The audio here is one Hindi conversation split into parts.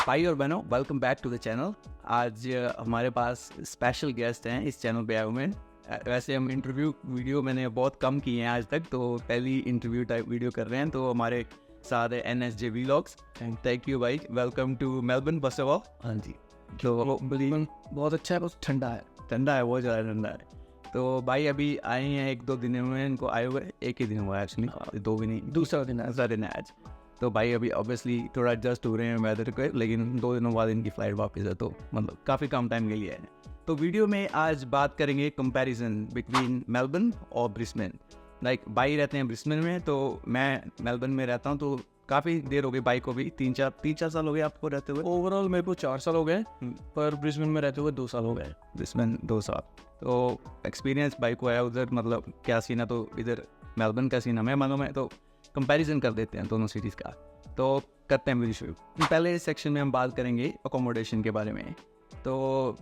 भाई और बहनों, welcome back to the channel. आज हमारे पास स्पेशल गेस्ट हैं इस चैनल पे आए हुए हैं। वैसे हम इंटरव्यू वीडियो मैंने बहुत कम किए हैं आज तक, तो पहली इंटरव्यू टाइप वीडियो कर रहे हैं। तो हमारे साथ है NSJ व्लॉग्स। थैंक यू भाई, welcome to Melbourne first of all. हाँ जी, तो बिल्कुल बहुत अच्छा है, बहुत ठंडा है। ठंडा है, बहुत ज़्यादा ठंडा है। तो भाई अभी आए हैं, 1-2 दिन हुए हैं इनको आए हुए, एक ही दिन हुआ है एक्चुअली, 2 भी नहीं, दूसरा दिन है। दूसरा दिन है आज। तो भाई अभी ऑब्वियसली थोड़ा एडजस्ट हो रहे हैं वेदर को, लेकिन 2 दिनों बाद इनकी फ़्लाइट वापस है, तो मतलब काफ़ी कम टाइम के लिए है। तो वीडियो में आज बात करेंगे कंपैरिजन बिटवीन मेलबर्न और ब्रिस्बेन। लाइक भाई रहते हैं ब्रिस्बेन में, तो मैं मेलबर्न में रहता हूँ। तो काफ़ी देर हो गई भाई को भी, 3-4 साल हो गए आपको रहते हुए। ओवरऑल मेरे को 4 साल हो गए, पर ब्रिस्बेन में रहते हुए 2 साल हो गए। ब्रिस्बेन 2 साल। तो एक्सपीरियंस भाई को है उधर, मतलब क्या सीन है, तो इधर मेलबर्न का सीन हमें मालूम है, तो कंपैरिजन कर देते हैं दोनों सिटीज़ का। तो करते हैं वीडियो शुरू। पहले सेक्शन में हम बात करेंगे अकोमोडेशन के बारे में। तो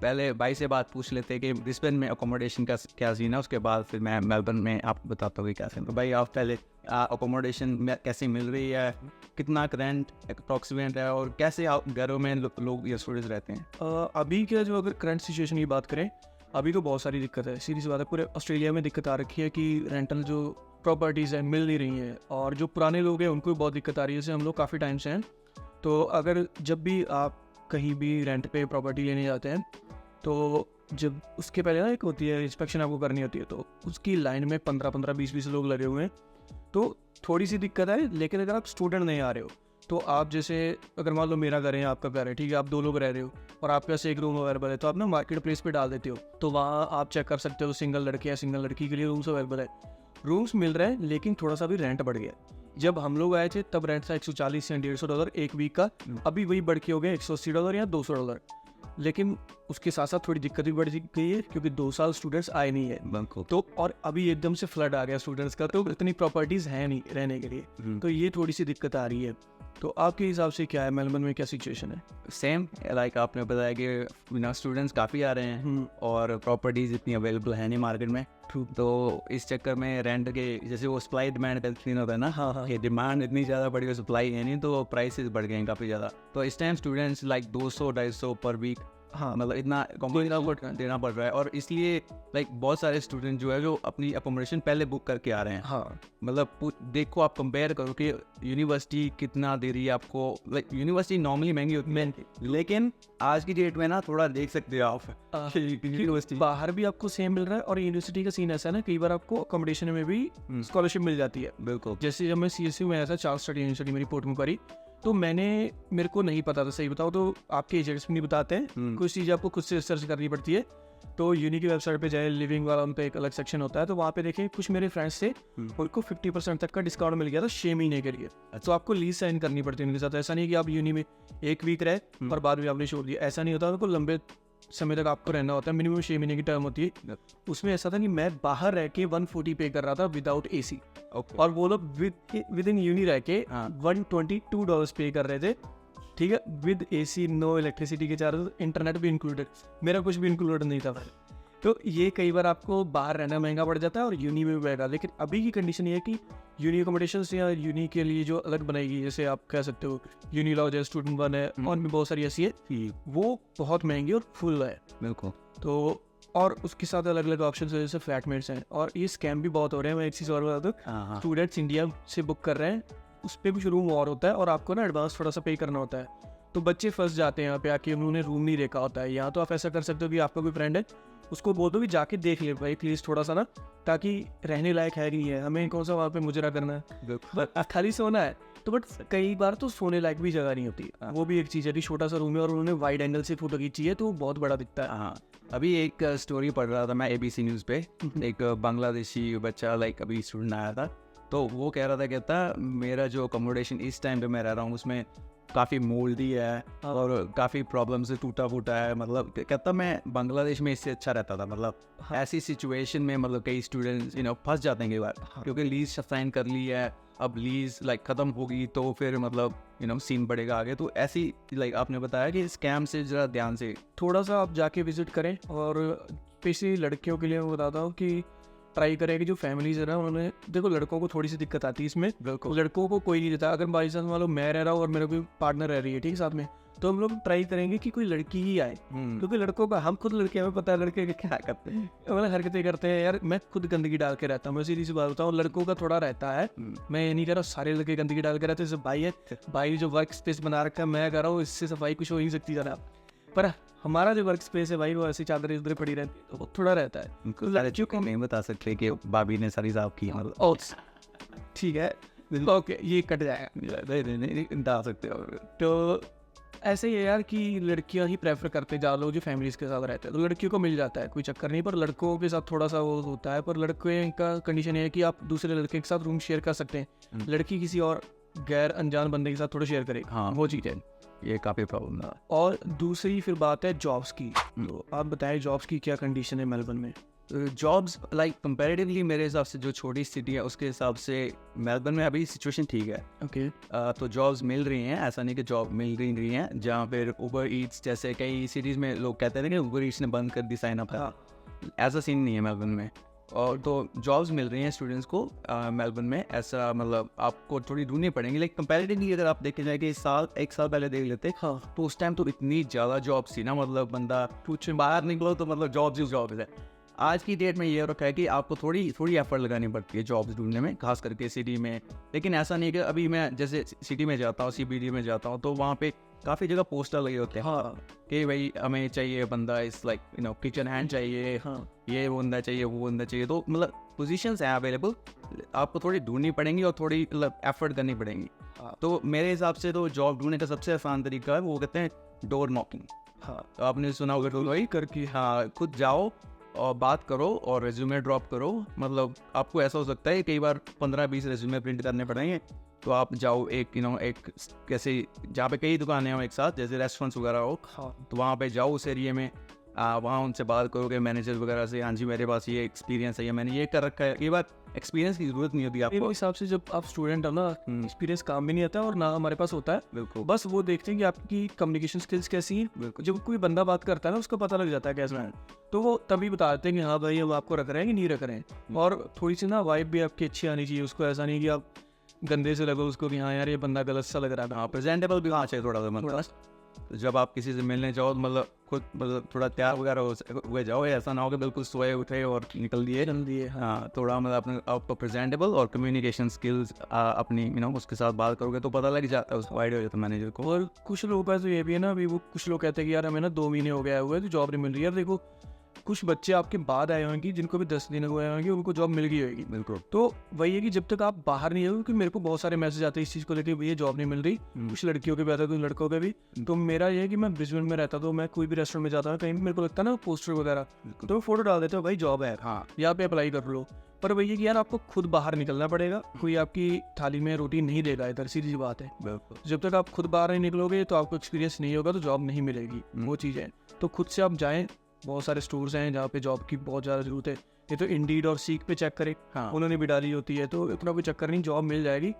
पहले भाई से बात पूछ लेते हैं कि ब्रिस्बेन में अकोमोडेशन का क्या सीन है, उसके बाद फिर मैं मेलबर्न में आपको बताता हूँ कि क्या सीन। तो भाई आप पहले अकोमोडेशन कैसे मिल रही है, कितना रेंट अप्रॉक्सीमेट है, और कैसे आप घरों में लोग या स्टूडेंट्स रहते हैं। अभी क्या जो अगर करंट सिचुएशन की बात करें, अभी तो बहुत सारी दिक्कत है। सीरीज बात है, पूरे ऑस्ट्रेलिया में दिक्कत आ रखी है कि रेंटल जो प्रॉपर्टीज़ है मिल नहीं रही हैं, और जो पुराने लोग हैं उनको भी बहुत दिक्कत आ रही है। जैसे हम लोग काफ़ी टाइम से हैं, तो अगर जब भी आप कहीं भी रेंट पे प्रॉपर्टी लेने जाते हैं, तो जब उसके पहले ना एक होती है इंस्पेक्शन आपको करनी होती है, तो उसकी लाइन में 15-15, 20-20 लोग लगे हुए हैं। तो थोड़ी सी दिक्कत है। लेकिन अगर आप स्टूडेंट नहीं आ रहे हो, तो आप जैसे अगर मान लो मेरा घर है, आपका घर है, ठीक है, आप 2 लोग रह रहे हो और आपके पास एक रूम अवेलेबल है, तो आप ना मार्केट प्लेस पे डाल देते हो, तो वहाँ आप चेक कर सकते हो सिंगल लड़के या सिंगल लड़की के लिए रूम्स अवेलेबल है। रूम्स मिल रहे हैं, लेकिन थोड़ा सा भी रेंट बढ़ गया। जब हम लोग आए थे तब रेंट था $140 या $150 एक वीक का, अभी वही बढ़ के हो गया $180 या $200। लेकिन उसके साथ साथ थोड़ी दिक्कत भी बढ़ गई है, क्योंकि 2 साल स्टूडेंट्स आए नहीं है, तो और अभी एकदम से फ्लड आ गया स्टूडेंट्स का, तो इतनी प्रॉपर्टीज है नहीं रहने के लिए, तो ये थोड़ी सी दिक्कत आ रही है। तो आपके हिसाब से क्या है, मेलबर्न में क्या सिचुएशन है? सेम लाइक आपने बताया कि स्टूडेंट्स काफ़ी आ रहे हैं और प्रॉपर्टीज़ इतनी अवेलेबल है नहीं मार्केट में। तो इस चक्कर में रेंट के जैसे वो सप्लाई डिमांड का सीन होता है ना, हाँ। कि डिमांड इतनी ज़्यादा बढ़ी है, सप्लाई है नहीं, तो प्राइसेस बढ़ गए हैं काफ़ी ज़्यादा। तो इस टाइम स्टूडेंट्स लाइक 200-250 पर वीक, हाँ, मतलब इतना कॉम्प्लीट देना पड़ रहा है। और इसलिए लाइक बहुत सारे स्टूडेंट जो है जो अपनी अकोमोडेशन पहले बुक करके आ रहे हैं। हाँ, मतलब देखो, आप कंपेयर करो कि यूनिवर्सिटी कितना दे रही है आपको। लाइक यूनिवर्सिटी नॉर्मली महंगी होती है, लेकिन आज की डेट में ना थोड़ा देख सकते हो आप यूनिवर्सिटी बाहर भी आपको सेम मिल रहा है, और यूनिवर्सिटी का सीन ऐसा है ना, कई बार आपको अकोमोडेशन में भी स्कॉलरशिप मिल जाती है। बिल्कुल। जैसे जब मैं CSU में आया था, चार्ल्स स्टडी यूनिवर्सिटी मेरी पोर्ट में पड़ी, तो मेरे को नहीं पता था, सही बताओ तो आपके एजेंट्स भी नहीं बताते हैं, कुछ चीज़ आपको खुद से रिसर्च करनी पड़ती है। तो यूनी की वेबसाइट पे जाए, लिविंग वाला उन पे एक अलग सेक्शन होता है, तो वहाँ पे देखें कुछ मेरे फ्रेंड्स थे, उनको 50% तक का डिस्काउंट मिल गया था 6 महीने के लिए। तो आपको लीज साइन करनी पड़ती है उनके साथ। ऐसा नहीं कि आप यूनी में 1 वीक रहे और बाद में आपने छोड़ दिया, ऐसा नहीं होता। उनको लंबे समय तक आपको रहना होता है, मिनिमम 6 महीने की टर्म होती है। उसमें ऐसा था कि मैं बाहर रह के 140 पे कर रहा था विदाउट AC, और वो लोग विद इन यूनी रह के $122 पे कर रहे थे, ठीक है, विद AC, नो इलेक्ट्रिसिटी के चार्ज, इंटरनेट भी इंक्लूडेड, मेरा कुछ भी इंक्लूडेड नहीं था। तो ये कई बार आपको बाहर रहना महंगा पड़ जाता है और यूनी में भी महंगा। लेकिन अभी की कंडीशन ये है कि यूनी अकोमोडेशन या यूनी के लिए जो अलग बनाएगी, जैसे आप कह सकते हो यूनी लॉज है, स्टूडेंट वन है, और भी बहुत सारी ऐसी है, वो बहुत महंगी और फुल है। बिल्कुल। तो और उसके साथ अलग अलग ऑप्शन है, जैसे फ्लैटमेट्स हैं, और ये स्कैम भी बहुत हो रहे हैं। मैं एक चीज़ और बता दूँ, स्टूडेंट्स इंडिया से बुक कर रहे हैं, उस पर कुछ रूम और होता है, और आपको ना एडवांस थोड़ा सा पे करना होता है, तो बच्चे फंस जाते हैं यहाँ पे आके, उन्होंने रूम नहीं देखा होता है। यहाँ तो आप ऐसा कर सकते हो कि आपका कोई फ्रेंड है, उसको बोल दो कि जाके देख ले भाई प्लीज़ थोड़ा सा ना, ताकि रहने लायक है नहीं है, हमें कौन सा वहाँ पे मुजरा करना है, खाली सोना है। तो बट कई बार तो सोने लायक भी जगह नहीं होती, वो भी एक चीज़ है कि छोटा सा रूम है और उन्होंने वाइड एंगल से फोटो खींची है, तो वो बहुत बड़ा दिखता है। हाँ, अभी एक स्टोरी पढ़ रहा था मैं ABC न्यूज़ पे, एक बांग्लादेशी बच्चा लाइक अभी स्टूडेंट आया था, तो वो कह रहा था, कहता मेरा जो अकोमोडेशन इस टाइम पे मैं रह रहा हूँ उसमें काफ़ी मोल्डी है और काफ़ी प्रॉब्लम से टूटा फूटा है। मतलब कहता मैं बांग्लादेश में इससे अच्छा रहता था। मतलब ऐसी सिचुएशन में मतलब कई स्टूडेंट्स फंस जाते हैं कई बार, क्योंकि लीज साइन कर ली है, अब लीज लाइक ख़त्म होगी तो फिर मतलब सीन बढ़ेगा आगे। तो ऐसी लाइक आपने बताया कि स्कैम से ज़रा ध्यान से थोड़ा सा आप जाके विजिट करें। और स्पेशली लड़कियों के लिए मैं बताता हूँ कि ट्राई करें कि जो फैमिलीज है ना उन्होंने, देखो लड़कों को थोड़ी सी दिक्कत आती है इसमें, लड़कों को कोई नहीं देता। अगर बाई चांस मान लो मैं रह रहा हूँ और मेरा कोई पार्टनर रह रही है ठीक साथ में, तो हम लोग ट्राई करेंगे कि कोई लड़की ही आए, क्योंकि लड़कों का, हम खुद लड़के, हमें पता है लड़के क्या करते हैं, मतलब हरकतें करते हैं यार। मैं खुद गंदगी डाल के रहता हूँ, मैं सीधी सी बात बताऊँ, लड़कों का थोड़ा रहता है। मैं ये नहीं कह रहा सारे लड़के गंदगी डाल के रहते हैं, जैसे भाई है, भाई जो वर्क स्पेस बना रखा है, मैं कह रहा हूँ इससे सफाई कुछ हो ही नहीं सकती ज़रा, पर हमारा जो वर्क स्पेस है भाई वो ऐसी चादर इधर पड़ी रहती है, तो वो थोड़ा रहता है। उनको लड़कियों को नहीं बता सकते कि भाभी ने सारी साफ की, मतलब ठीक है ओके ये कट जाएगा, नहीं डाल सकते हो। तो ऐसे ही है यार कि लड़कियां ही प्रेफर करते हैं ज़्यादा लोग जो फैमिलीज के साथ रहते हैं, तो लड़कियों को मिल जाता है, कोई चक्कर नहीं, पर लड़कों के साथ थोड़ा सा वो होता है। पर लड़के का कंडीशन ये है कि आप दूसरे लड़के के साथ रूम शेयर कर सकते हैं, लड़की किसी और गैर अनजान बंदे के साथ थोड़ा शेयर करे, हाँ वो चीज़ है, ये काफ़ी प्रॉब्लम है। और दूसरी फिर बात है जॉब्स की। तो आप बताएं जॉब्स की क्या कंडीशन है मेलबर्न में? जॉब्स लाइक कंपैरेटिवली मेरे हिसाब से जो छोटी सिटी है उसके हिसाब से मेलबर्न में अभी सिचुएशन ठीक है। ओके तो जॉब्स मिल रही हैं, ऐसा नहीं कि जॉब मिल रही हैं, जहाँ पर उबर ईट्स जैसे कई सिटीज़ में लोग कहते हैं कि उबर ईट्स ने बंद कर दी साइन अप, ऐसा सीन नहीं है मेलबर्न में। और तो जॉब्स मिल रही हैं स्टूडेंट्स को मेलबर्न में, ऐसा मतलब आपको थोड़ी ढूंढनी पड़ेंगी। लाइक कंपैरेटिवली अगर आप देखे जाए कि एक साल पहले देख लेते, हाँ, तो उस टाइम तो इतनी ज़्यादा जॉब्स थी ना, मतलब बंदा कुछ बाहर निकलो तो मतलब जॉब्स ही जॉब्स है। आज की डेट में ये रखा है कि आपको थोड़ी एफर्ट लगानी पड़ती है जॉब्स ढूंढने में, खास करके सिटी में। लेकिन ऐसा नहीं कि अभी मैं जैसे सिटी में जाता हूँ, CBD में जाता हूँ, तो वहाँ पे काफ़ी जगह पोस्टर लगे होते हैं, हाँ कि भाई हमें चाहिए बंदा इस लाइक किचन हैंड चाहिए, हाँ ये बंदा चाहिए, वो बंदा चाहिए। तो मतलब पोजीशंस हैं अवेलेबल, आपको थोड़ी ढूंढनी पड़ेंगी और थोड़ी मतलब एफर्ट करनी पड़ेंगी। तो मेरे हिसाब से तो जॉब ढूंढने का सबसे आसान तरीका है वो कहते हैं डोर नॉकिंग। हाँ, तो आपने सुना होगा तो वही करके हाँ, खुद जाओ और बात करो और रेज्यूमे ड्रॉप करो। मतलब आपको ऐसा हो सकता है कई बार 15-20 रेज्यूमे प्रिंट करने पड़ेंगे, तो आप जाओ एक एक कैसे जहाँ पे कई दुकानें हो एक साथ, जैसे रेस्टोरेंट्स वगैरह हो, हाँ, तो वहाँ पे जाओ उस एरिया में, वहाँ उनसे बात करोगे मैनेजर वगैरह से, हाँ जी मेरे पास ये एक्सपीरियंस है, ये मैंने ये कर रखा है। कई बार एक्सपीरियंस की ज़रूरत नहीं होती मेरे आपको। हिसाब से जब आप स्टूडेंट हो ना, एक्सपीरियंस काम भी नहीं आता और ना हमारे पास होता है, बिल्कुल बस वो देखते हैं कि आपकी कम्युनिकेशन स्किल्स कैसी हैं। बिल्कुल जब कोई बंदा बात करता है ना उसको पता लग जाता है कैसा है, तो वो तभी बता देते हैं कि हाँ भाई हम आपको रख रहे हैं कि नहीं रख रहे हैं। और थोड़ी सी ना वाइब भी आपकी अच्छी आनी चाहिए, उसको ऐसा नहीं कि आप गंदे से लगो उसको कि हाँ यार ये बंदा गलत सा लग रहा है। हाँ, प्रेजेंटेबल भी होना चाहिए थोड़ा सा, मतलब तो जब आप किसी से मिलने जाओ मतलब खुद मतलब थोड़ा तैयार वगैरह हुए जाओ, ऐसा ना हो कि बिल्कुल सोए उठे और निकल दिए। हाँ, थोड़ा मतलब अपने आपको प्रेजेंटेबल और कम्युनिकेशन स्किल्स अपनी उसके साथ बात करोगे तो पता लग जाता है, उसको आइडिया हो जाता है मैनेजर को। और कुछ लोगों का तो ये भी है ना, अभी वो कुछ लोग कहते हैं कि यार हमें ना 2 महीने हो गया हुआ है तो जॉब नहीं मिल रही है। देखो कुछ बच्चे आपके बाद आए होंगे जिनको भी 10 दिन हुए होंगे, उनको जॉब मिल गई होगी। बिल्कुल, तो वही है कि जब तक आप बाहर नहीं हो, क्योंकि मेरे को बहुत सारे मैसेज आते हैं इस चीज़ को लेकर, भैया जॉब नहीं मिल रही, कुछ लड़कियों के भी आते हैं कुछ लड़कों के भी। तो मेरा ये है कि मैं ब्रिस्बेन में रहता, तो मैं कोई भी रेस्टोरेंट में जाता हूँ, कहीं भी मेरे को लगता है ना पोस्टर वगैरह, तो मैं फोटो डाल देता हूँ भाई जॉब है, हाँ यहाँ पे अप्लाई कर लो। पर वही है कि यार आपको खुद बाहर निकलना पड़ेगा, कोई आपकी थाली में रोटी नहीं देगा, इधर सीधी सी बात है। बिल्कुल, जब तक आप खुद बाहर नहीं निकलोगे तो आपको एक्सपीरियंस नहीं होगा, तो जॉब नहीं मिलेगी, वो चीज़ है। तो खुद से आप जाएँ, बहुत सारे स्टोर्स हैं जहाँ पे जॉब की बहुत ज़्यादा ज़रूरत है। ये तो इंडीड और सीक पे चेक करें, हाँ उन्होंने भी डाली होती है, तो इतना कोई चक्कर नहीं, जॉब मिल जाएगी।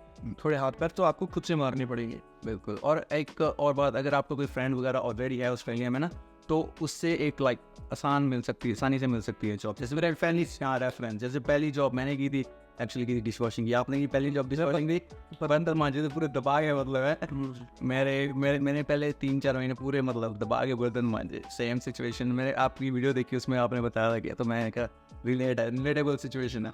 थोड़े हाथ पैर तो आपको खुद से मारने पड़ेंगे। बिल्कुल। और एक और बात, अगर आपको कोई फ्रेंड वगैरह ऑलरेडी है ऑस्ट्रेलिया में ना, तो उससे एक लाइक आसानी से मिल सकती है जॉब। जैसे मेरे फैमिली यहाँ रेफरेंस, जैसे पहली जॉब मैंने की थी एक्चुअली की थी डिश वॉशिंग की, आपने की पहली जॉब डिश वॉशिंग थी, बर्तन मांजे तो पूरे दबा के मतलब है। मैंने पहले 3-4 महीने पूरे मतलब दबा के बर्तन मांजे। सेम सिचुएशन, मैंने आपकी वीडियो देखी उसमें आपने बताया था, तो मैंने कहा रिलेटेबल सिचुएशन है।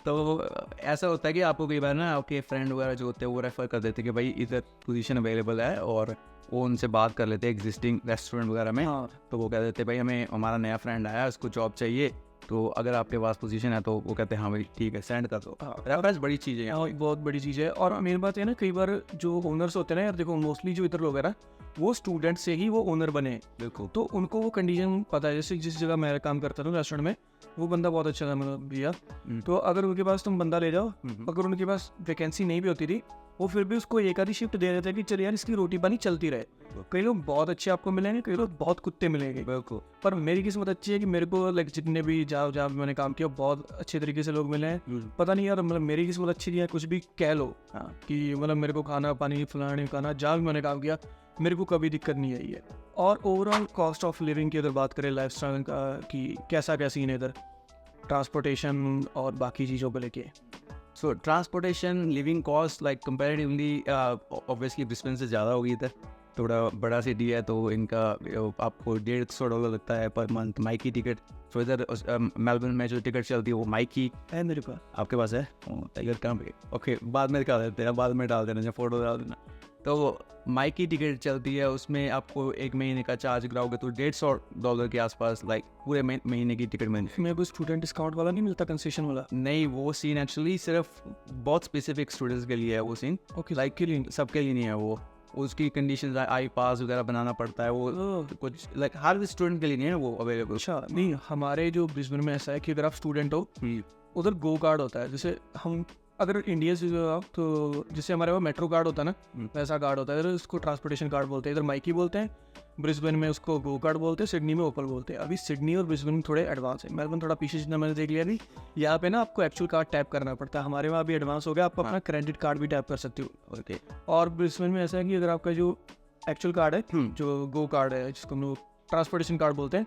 तो ऐसा होता है कि आपको कई बार ना आपके फ्रेंड वगैरह जो होते हैं वो रेफ़र कर देते हैं कि भाई इधर पोजीशन अवेलेबल है, और वो उनसे बात कर लेते हैं एग्जिस्टिंग रेस्टोरेंट वगैरह में। हाँ, तो वो कह देते हैं भाई हमारा नया फ्रेंड आया, उसको जॉब चाहिए, तो अगर आपके पास पोजीशन है तो वो कहते हैं हाँ भाई ठीक है सेंड कर दो। रेफरेंस बड़ी चीज़ है हाँ, बहुत बड़ी चीज़ है। और मेन बात है ना, कई बार जो ओनर्स होते हैं ना यार, देखो मोस्टली जो इधर लोग हैं ना, वो स्टूडेंट से ही वो ओनर बने, बिल्कुल। तो उनको वो कंडीशन पता है। जैसे जिस जगह मैं काम करता था रेस्टोरेंट में, वो बंदा बहुत अच्छा था मतलब भैया, तो अगर उनके पास तुम बंदा ले जाओ, अगर उनके पास वैकेंसी नहीं भी होती थी, वो फिर भी उसको एक आधी शिफ्ट दे देते हैं कि चल यार इसकी रोटी पानी चलती रहे। कई लोग बहुत अच्छे आपको मिलेंगे, कई लोग बहुत कुत्ते मिलेंगे। बिल्कुल। पर मेरी किस्मत अच्छी है कि मेरे को लाइक जितने भी जहाँ मैंने काम किया बहुत अच्छे तरीके से लोग मिले हैं। पता नहीं यार, मतलब मेरी किस्मत अच्छी नहीं है, कुछ भी कह लो कि मतलब मेरे को खाना पानी फलाने खाना, जहाँ भी मैंने काम किया मेरे को कभी दिक्कत नहीं आई है। और ओवरऑल कॉस्ट ऑफ लिविंग की अगर बात करें, लाइफ स्टाइल का कि कैसा क्या सीन है इधर, ट्रांसपोर्टेशन और बाकी चीज़ों को लेके? So transportation, living cost like comparatively obviously Brisbane से ज़्यादा होगी इधर, थोड़ा बड़ा सिटी है तो इनका आपको $150 लगता है पर मंथ माइक की टिकट। तो इधर मेलबर्न में जो टिकट चलती है वो माइक की है मेरे पास। आपके पास है? टाइगर कहाँ पे? ओके, बाद में दिखा देते हैं, बाद में डाल देना, फोटो डाल देना। तो माइक की टिकट चलती है, उसमें आपको 1 महीने का चार्ज कराओगे तो $150 के आसपास लाइक पूरे महीने की टिकट मिलती है। मेरे को स्टूडेंट डिस्काउंट वाला नहीं मिलता, कंसेशन वाला? नहीं, वो सीन एक्चुअली सिर्फ बहुत स्पेसिफिक स्टूडेंट्स के लिए है वो सीन, ओके, लाइक के लिए, सबके लिए नहीं है वो। उसकी कंडीशंस आई पास वगैरह बनाना पड़ता है, वो कुछ लाइक हर स्टूडेंट के लिए नहीं है वो अवेलेबल। अच्छा, नहीं हमारे जो ब्रिस्बेन में ऐसा है कि अगर आप स्टूडेंट हो उधर गो कार्ड होता है। जैसे हम अगर इंडिया से जो आप तो जैसे हमारे वहाँ मेट्रो कार्ड होता है ना, वैसा कार्ड होता है इधर, उसको ट्रांसपोर्टेशन कार्ड बोलते हैं। इधर माइकी बोलते हैं, ब्रिस्बेन में उसको गो कार्ड बोलते हैं, सिडनी में ओपल बोलते हैं। अभी सिडनी और ब्रिस्बेन में थोड़े एडवांस है, मेलबर्न थोड़ा पीछे जितना मैंने देख लिया। अभी यहाँ पे ना आपको एक्चुअल कार्ड टैप करना पड़ता है, हमारे वहाँ भी एडवांस हो गया, आप अपना क्रेडिट कार्ड भी टैप कर सकते हो। ओके, और ब्रिस्बेन में ऐसा है कि अगर आपका जो एक्चुअल कार्ड है, जो गो कार्ड है जिसको हम लोग ट्रांसपोर्टेशन कार्ड बोलते हैं,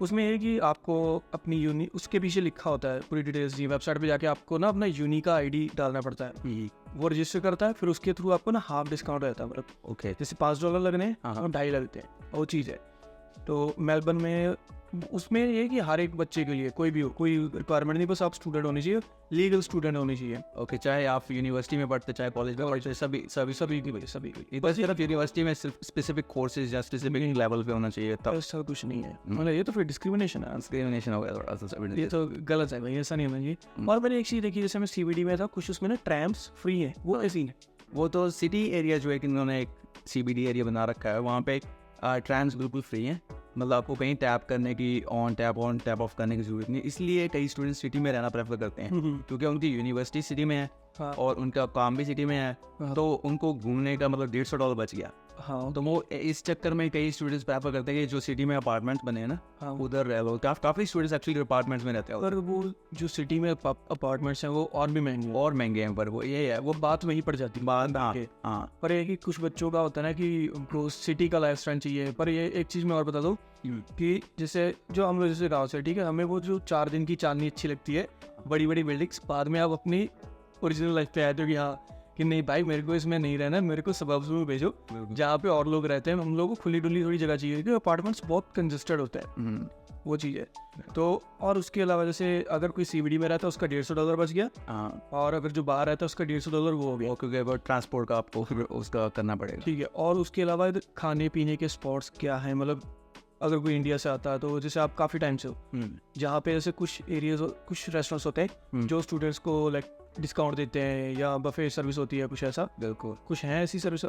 उसमें ये है कि आपको अपनी यूनी, उसके पीछे लिखा होता है पूरी डिटेल्स जी, वेबसाइट पे जाके आपको ना अपना यूनी का आईडी डालना पड़ता है, वो रजिस्टर करता है, फिर उसके थ्रू आपको ना हाफ डिस्काउंट रहता है। मतलब ओके, जैसे $5 लगने हैं और 2.5 लगते हैं, वो चीज़ है। तो मेलबर्न में उसमें ये है कि हर एक बच्चे के लिए कोई भी हो, कोई रिक्वायरमेंट नहीं, बस आप स्टूडेंट होने चाहिए, लीगल स्टूडेंट होने चाहिए। ओके, चाहे आप यूनिवर्सिटी में पढ़ते चाहे कॉलेज में पढ़ते, सभी सभी सभी की वजह, सभी की बस सिर्फ यूनिवर्सिटी में सिर्फ स्पेसिफिक कोर्सेज या स्पेसिफिक लेवल पे होना चाहिए, तब ऐसा कुछ नहीं है। मतलब ये तो फिर डिस्क्रिमिनेशन है, डिस्क्रिमिनेशन हो गया थोड़ा सा। ये तो गलत है भाई, ऐसा नहीं होना चाहिए। और मैंने एक चीज़ देखी, जैसे मैं CBD में था, कुछ उसमें ना ट्रैम्स फ्री है, वो ऐसी है। वो तो सिटी एरिया जो है कि उन्होंने एक CBD एरिया बना रखा है, वहाँ पे ट्रांस बिल्कुल फ्री हैं, मतलब आपको कहीं टैप करने की ऑन टैप ऑफ करने की जरूरत नहीं। इसलिए कई स्टूडेंट्स सिटी में रहना प्रेफर करते हैं क्योंकि उनकी यूनिवर्सिटी सिटी में है और उनका काम भी सिटी में है, तो उनको घूमने का मतलब $150 बच गया। हाँ, तो वो इस चक्कर में कई स्टूडेंट्स प्रेफर करते हैं कि जो सिटी में अपार्टमेंट्स बने हैं ना, उधर रह लो। काफ़ी स्टूडेंट्स एक्चुअली अपार्टमेंट्स में रहते हैं, और वो जो सिटी में अपार्टमेंट्स हैं वो और भी महंगे हैं, और महंगे हैं, पर वो ये है, वो बात वहीं पड़ जाती है। बात हाँ। पर ये कि कुछ बच्चों का होता है ना कि उनको सिटी का लाइफ स्टाइल चाहिए। पर ये एक चीज़ मैं और बता दूँ कि जैसे जो हम लोग जैसे गाँव से, ठीक है, हमें वो जो 4 दिन की चांदनी अच्छी लगती है, बड़ी बड़ी बिल्डिंग्स, बाद में आप अपनी ओरिजिनल लाइफ पे आते हो कि हाँ कि नहीं भाई मेरे को इसमें नहीं रहना, मेरे को सबब्स में भेजो जहाँ पे और लोग रहते हैं। हम लोगों को खुली डुली थोड़ी जगह चाहिए क्योंकि अपार्टमेंट्स बहुत कंजस्टेड होते हैं, वो चीज़ है। तो और उसके अलावा जैसे अगर कोई CBD में रहता है उसका $150 बच गया, और अगर जो बाहर रहता है उसका $150 वो हो गया, क्योंकि ट्रांसपोर्ट का आपको उसका करना पड़ेगा, ठीक है। और उसके अलावा खाने पीने के स्पॉट्स क्या हैं, मतलब अगर कोई इंडिया से आता है तो जैसे आप काफ़ी टाइम से हो, जहाँ पे जैसे कुछ एरियाज, कुछ रेस्टोरेंट्स होते हैं जो स्टूडेंट्स को लाइक डिस्काउंट देते हैं या बफे सर्विस होती है, कुछ ऐसा। बिल्कुल, कुछ हैं ऐसी सर्विस।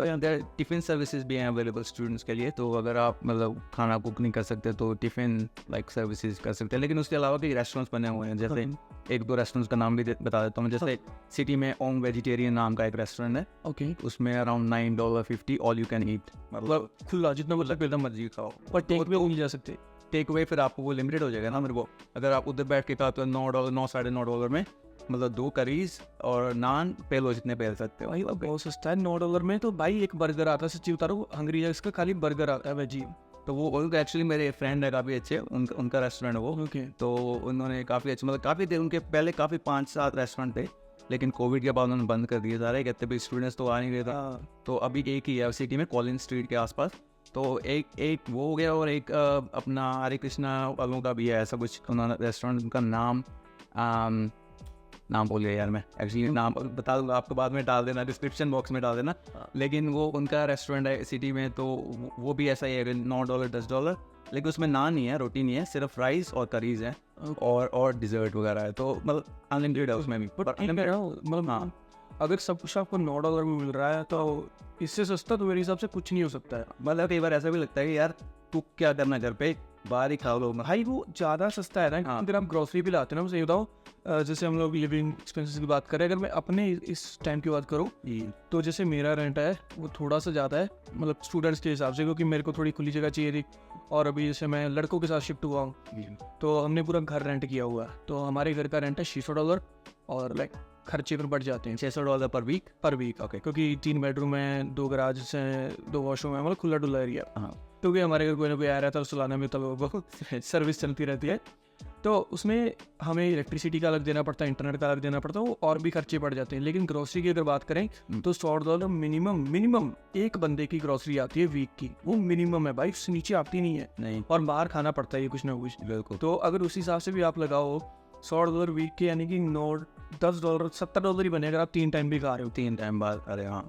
टिफ़िन सर्विसेज भी हैं अवेलेबल स्टूडेंट्स के लिए, तो अगर आप मतलब खाना कुक नहीं कर सकते तो टिफ़िन लाइक सर्विसेज कर सकते हैं। लेकिन उसके अलावा कई रेस्टोरेंट्स बने हुए हैं, जैसे 1-2 रेस्टोरेंट्स का नाम भी बता देता हूँ। जैसे सिटी में ओम वेजिटेरियन नाम का एक रेस्टोरेंट है, ओके, उसमें around $9.50 all you can eat, मतलब खुला जितना मतलब एकदम मर्जी खाओ। पर टेक वे मिल जा सकते, टेक अवे फिर आपको वो लिमिटेड हो जाएगा ना मेरे को। अगर आप उधर बैठ के खाते हो $9, $9-9.5 में, मतलब 2 करीज और नान पेल हो जितने पेल सकते हो। भाई बहुत सस्ता है $9 में। तो भाई एक बर्गर आता है, सच्ची बता रहा हूँ, हंगरी है इसका खाली बर्गर आता है वेजी। तो वो उनका एक्चुअली मेरे फ्रेंड है काफ़ी अच्छे, उनका रेस्टोरेंट है वो। ओके, तो उन्होंने काफ़ी अच्छे, मतलब काफ़ी देर, उनके पहले काफ़ी 5-7 रेस्टोरेंट थे, लेकिन कोविड के बाद उन्होंने बंद कर दिए सारे, कहते भाई स्टूडेंट्स तो आ नहीं रहे था। तो अभी एक ही है सिटी में, कॉलिन स्ट्रीट के आसपास। तो एक वो हो गया, और एक अपना हरे कृष्णा वालों का भी है ऐसा कुछ, उन्होंने रेस्टोरेंट, उनका नाम भूल गया यार मैं, एक्चुअली नाम बता दूंगा आपको, बाद में डाल देना, डिस्क्रिप्शन बॉक्स में डाल देना। लेकिन वो उनका रेस्टोरेंट है सिटी में, तो वो भी ऐसा ही है, $9 $10, लेकिन उसमें नान नहीं है, रोटी नहीं है, सिर्फ राइस और करीज है और डिज़र्ट वगैरह है, तो मतलब अनलिमिटेड है उसमें भी। मतलब हाँ, अगर सब कुछ आपको $9 में मिल रहा है तो इससे सस्ता तो मेरे हिसाब से कुछ नहीं हो सकता है। मतलब कई बार ऐसा भी लगता है कि यार तू क्या करना घर पे, बाहर ही खा लो भाई, वो ज़्यादा सस्ता है ना। अगर आप ग्रोसरी भी लाते हैं ना, मैं सही बताऊँ, जैसे हम लोग लिविंग एक्सपेंसेस की बात करें, अगर मैं अपने इस टाइम की बात करूँ तो जैसे मेरा रेंट है वो थोड़ा सा ज़्यादा है, मतलब स्टूडेंट्स के हिसाब से, क्योंकि मेरे को थोड़ी खुली जगह चाहिए थी। और अभी जैसे मैं लड़कों के साथ शिफ्ट हुआ हूँ, तो हमने पूरा घर रेंट किया हुआ है, तो हमारे घर का रेंट है $600, और लाइक खर्चे पर बढ़ जाते हैं $600 पर वीक। ओके, क्योंकि 3 बेडरूम है, 2 गराज हैं, 2 वॉशरूम है, मतलब खुला डुला एरिया। क्योंकि हमारे घर कोई ना कोई आ रहा था उस लाने में, तब वो सर्विस चलती रहती है। तो उसमें हमें इलेक्ट्रिसिटी का अलग देना पड़ता है, इंटरनेट का अलग देना पड़ता है, वो और भी खर्चे पड़ जाते हैं। लेकिन ग्रोसरी की अगर बात करें तो $100 मिनिमम एक बंदे की ग्रोसरी आती है वीक की, वो मिनिमम है भाई, उससे नीचे आती नहीं है। नहीं, और बाहर खाना पड़ता है ये कुछ ना कुछ। बिल्कुल। तो अगर उस हिसाब से भी आप लगाओ $100 वीक के, यानी कि $9 $10 $70 ही बने अगर आप 3 टाइम भी खा रहे हो। 3 टाइम बाद, अरे हाँ।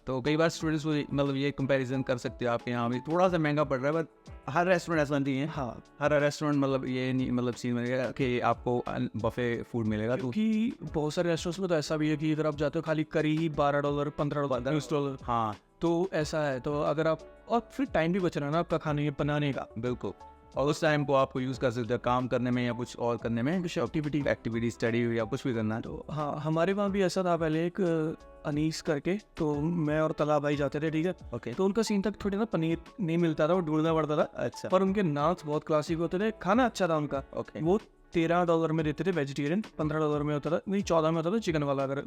तो कई बार स्टूडेंट्स मतलब ये कंपैरिजन कर सकते हो, आपके यहाँ भी थोड़ा सा महंगा पड़ रहा है, बट हर रेस्टोरेंट ऐसा नहीं है। हाँ, हर रेस्टोरेंट मतलब ये नहीं, मतलब सीन मिलेगा कि आपको बफे फूड मिलेगा। तो क्योंकि बहुत सारे रेस्टोरेंट्स में तो ऐसा भी है कि अगर आप जाते हो खाली करी ही $12 $15 $20, हाँ, तो ऐसा है। तो अगर आप, और फिर टाइम भी बच रहा है ना आपका खाने बनाने का। बिल्कुल। और उस टाइम को आपको यूज़ कर सकते हो काम करने में या कुछ और करने में, कुछ एक्टिविटी। स्टडी या कुछ भी करना है। तो हाँ, हमारे वहाँ भी ऐसा था पहले, एक अनीस करके, तो मैं और तला भाई जाते थे, ठीक है। ओके, तो उनका सीन तक थोड़ी ना पनीर नहीं मिलता था, वो ढूंढना पड़ता था। अच्छा, पर उनके नाच बहुत क्लासिक होते थे, खाना अच्छा था उनका। ओके। वो $13 में देते थे वेजिटेरियन, $15 में होता था, नहीं 14 में होता था चिकन वाला। अगर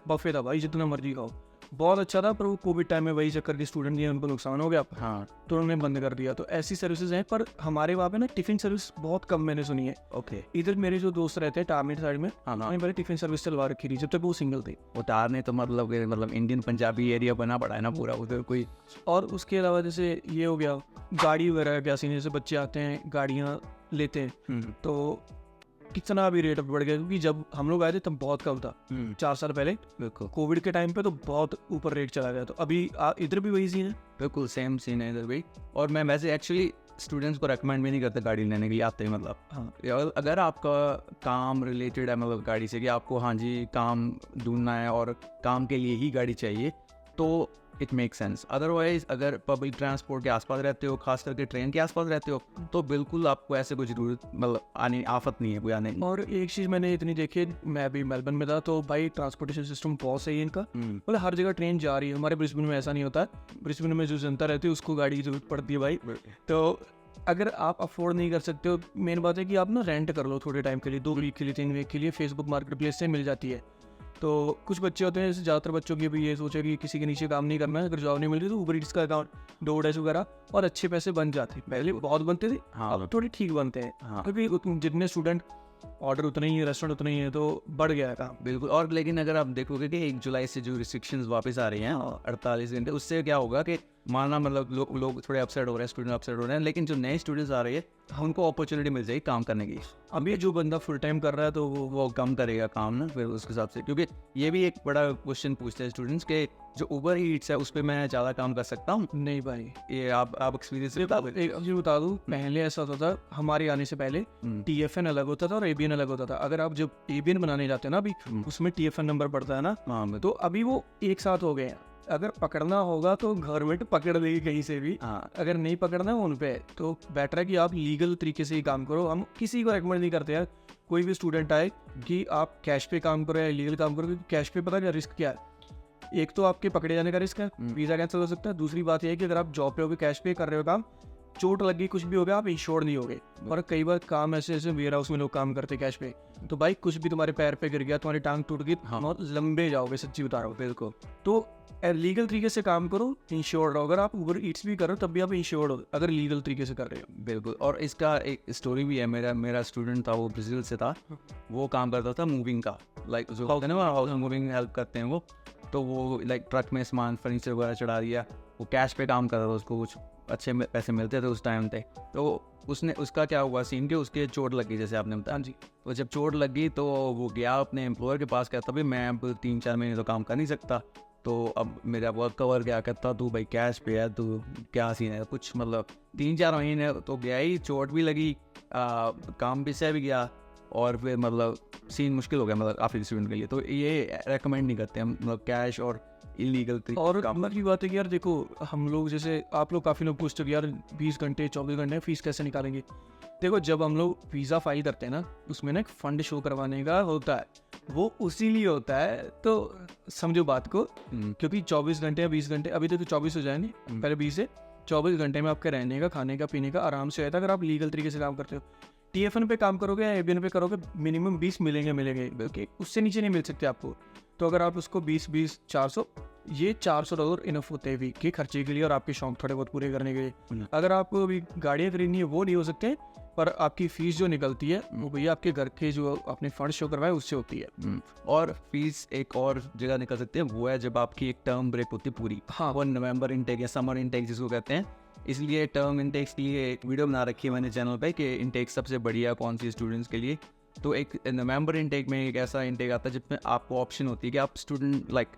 बफे था भाई, जितना मर्जी खाओ, बहुत अच्छा था। पर वो कोविड टाइम में वही चक्कर के स्टूडेंट दिए, उनको नुकसान हो गया, हाँ, तो उन्होंने बंद कर दिया। तो ऐसी सर्विसेज हैं, पर हमारे वहाँ पे ना टिफिन सर्विस बहुत कम मैंने सुनी है। ओके। इधर मेरे जो दोस्त रहते हैं टारनेट साइड में, हाँ, हाँ। वहीं पर टिफिन सर्विस चलवा रखी थी जब तक वो सिंगल थे। उतारने तो मतलब इंडियन पंजाबी एरिया बना पड़ा है ना पूरा उधर कोई। और उसके अलावा जैसे ये हो गया, गाड़ी वगैरह क्या सीन है, जैसे बच्चे आते हैं गाड़ियाँ लेते हैं, तो कितना भी रेट बढ़ गया। क्योंकि जब हम लोग आए थे तब बहुत कम था, 4 साल पहले। बिल्कुल, कोविड के टाइम पे तो बहुत ऊपर रेट चला गया। तो अभी इधर भी वही सीन है। बिल्कुल सेम सीन है इधर भी। और मैं वैसे एक्चुअली स्टूडेंट्स को रेकमेंड भी नहीं करता गाड़ी लेने के लिए आते हैं, मतलब हाँ, अगर आपका काम रिलेटेड है मतलब गाड़ी से, कि आपको हाँ जी काम ढूंढना है और काम के लिए ही गाड़ी चाहिए, तो इट मेक सेंस। अदरवाइज अगर पब्लिक ट्रांसपोर्ट के आसपास रहते हो, खास करके ट्रेन के आसपास रहते हो, तो बिल्कुल आपको ऐसे कोई जरूरत मतलब आने आफत नहीं है कोई आने की। और एक चीज़ मैंने इतनी देखी, मैं अभी मेलबर्न में था, तो भाई ट्रांसपोर्टेशन सिस्टम बहुत सही है इनका। मतलब हर जगह ट्रेन जा रही है। हमारे ब्रिस्बेन में ऐसा नहीं होता है। ब्रिस्बेन में जो जनता रहती है उसको गाड़ी की जरूरत पड़ती है भाई। तो अगर आप अफोर्ड नहीं कर सकते हो, मेन बात है कि आप ना रेंट कर लो थोड़े टाइम के लिए, 2 वीक के लिए, 3 वीक के लिए, फेसबुक मार्केट प्लेस से मिल जाती है। तो कुछ बच्चे होते हैं, जैसे ज़्यादातर बच्चों की भी ये सोचे कि किसी के नीचे काम नहीं करना है, अगर जॉब नहीं मिल रही तो उबर ईट्स का अकाउंट, डोरडैश वगैरह, और अच्छे पैसे बन जाते हैं। पहले बहुत बनते थे, हाँ, अब थोड़े ठीक बनते हैं। हाँ, क्योंकि जितने स्टूडेंट ऑर्डर उतने ही है, रेस्टोरेंट उतने ही है, तो बढ़ गया है काम। बिल्कुल। और लेकिन अगर आप देखोगे कि 1 जुलाई से जो रिस्ट्रिक्शंस वापस आ रही हैं 48 घंटे, उससे क्या होगा कि माना मतलब लोग थोड़े अपसेट हो रहे हैं, स्टूडेंट अपसेट हो रहे हैं, लेकिन जो नए स्टूडेंट्स आ रहे हैं उनको अपॉर्चुनिटी मिल जाएगी काम करने की। अभी जो बंदा फुल टाइम कर रहा है तो वो कम करेगा काम ना फिर उसके हिसाब से, क्योंकि ये भी एक बड़ा क्वेश्चन पूछते हैं स्टूडेंट्स के, जो उबर ईट्स है उस पर मैं ज़्यादा काम कर सकता हूँ। नहीं भाई, ये आप एक्सपीरियंस एक चीज़ बता दूँ, पहले ऐसा होता था, हमारे आने से पहले TFN अलग होता था और ABN अलग होता था। अगर आप जब ABN बनाने जाते हैं ना, अभी उसमें TFN नंबर पड़ता है ना, तो अभी वो एक साथ हो गए हैं। अगर पकड़ना होगा तो गवर्नमेंट पकड़ लेगी कहीं से भी, अगर नहीं पकड़ना है उन पे, तो बेटर है कि आप लीगल तरीके से ही काम करो। हम किसी को रेकमेंड नहीं करते यार, कोई भी स्टूडेंट आए कि आप कैश पे काम करो या लीगल काम करो, क्योंकि कैश पे पता क्या रिस्क क्या है। एक तो आपके पकड़े जाने का रिस्क है, वीज़ा कैंसिल हो सकता है। दूसरी बात यह है कि अगर आप जॉब पे होगे, कैश पे कर रहे हो काम, चोट लगी कुछ भी हो गया, आप इंश्योर्ड नहीं होगे। और कई बार काम ऐसे वेयर हाउस में लोग काम करते कैश पे, तो भाई कुछ भी तुम्हारे पैर पे गिर गया, तुम्हारी टांग टूट गई, बहुत लंबे जाओगे, सच्ची बता रहा हूँ। बिल्कुल। तो लीगल तरीके से काम करो, इंश्योर्ड रहो। अगर आप उबर ईट्स भी कर रहे हो तब भी आप इंश्योर्ड हो, अगर लीगल तरीके से कर रहे हो। बिल्कुल। और इसका एक स्टोरी भी है। मेरा स्टूडेंट था, वो ब्राज़ील से था, वो काम करता था मूविंग का, लाइक जो होता है ना हाउस मूविंग हेल्प करते हैं वो, तो वो लाइक ट्रक में सामान फर्नीचर वगैरह चढ़ा दिया, वो कैश पे काम कर रहा था, उसको कुछ अच्छे पैसे मिलते थे उस टाइम पे। तो उसका क्या हुआ सीन के, उसके चोट लगी जैसे आपने बताया जी। तो जब चोट लगी तो वो गया अपने एम्प्लॉयर के पास, कहता भाई मैं अब 3-4 महीने तो काम कर नहीं सकता, तो अब मेरा वर्क कवर क्या कहता, तू भाई कैश पे है, तू क्या सीन है कुछ, मतलब 3-4 महीने तो गया ही, चोट भी लगी, काम भी सह भी गया, और फिर मतलब सीन मुश्किल हो गया मतलब काफ़ी स्टूडेंट के लिए। तो ये रेकमेंड नहीं करते हम, मतलब कैश और इलीगल और काम की बात है कि यार देखो, हम लोग जैसे आप लोग काफ़ी लोग पूछते हो कि यार 20 घंटे 24 घंटे फीस कैसे निकालेंगे। देखो, जब हम लोग वीज़ा फाइल करते हैं ना, उसमें ना एक फ़ंड शो करवाने का होता है, वो उसी लिए होता है। तो समझो बात को, क्योंकि 24 घंटे या 20 घंटे, अभी तो 24 हो जाएंगे, पहले 20 से 24 घंटे में आपके रहने का, खाने का, पीने का आराम से रहता है, अगर आप लीगल तरीके से काम करते हो। TFN पे काम करोगे या ABN पे करोगे, मिनिमम 20 मिलेंगे, क्योंकि उससे नीचे नहीं मिल सकते आपको। तो अगर आप उसको 20 400 ये $400 इनफ होते हैं वीक के खर्चे के लिए और आपके शौक थोड़े बहुत पूरे करने के लिए। अगर आपको अभी गाड़ियाँ खरीदनी है वो नहीं हो सकते, पर आपकी फीस जो निकलती है वो भैया आपके घर के जो आपने फंड शो करवाए उससे होती है। और फीस एक और जगह निकल सकती है, वो है जब आपकी एक टर्म ब्रेक होती है पूरी। हाँ, वो नवंबर इनटेक या समर इनटेक जिसको कहते हैं। इसलिए टर्म इनटेक्स के लिए एक वीडियो बना रखी है मैंने चैनल पे कि इनटेक सबसे बढ़िया कौन सी स्टूडेंट्स के लिए। तो एक नवंबर इनटेक में एक ऐसा इनटेक आता है जिसमें आपको ऑप्शन होती है कि आप स्टूडेंट लाइक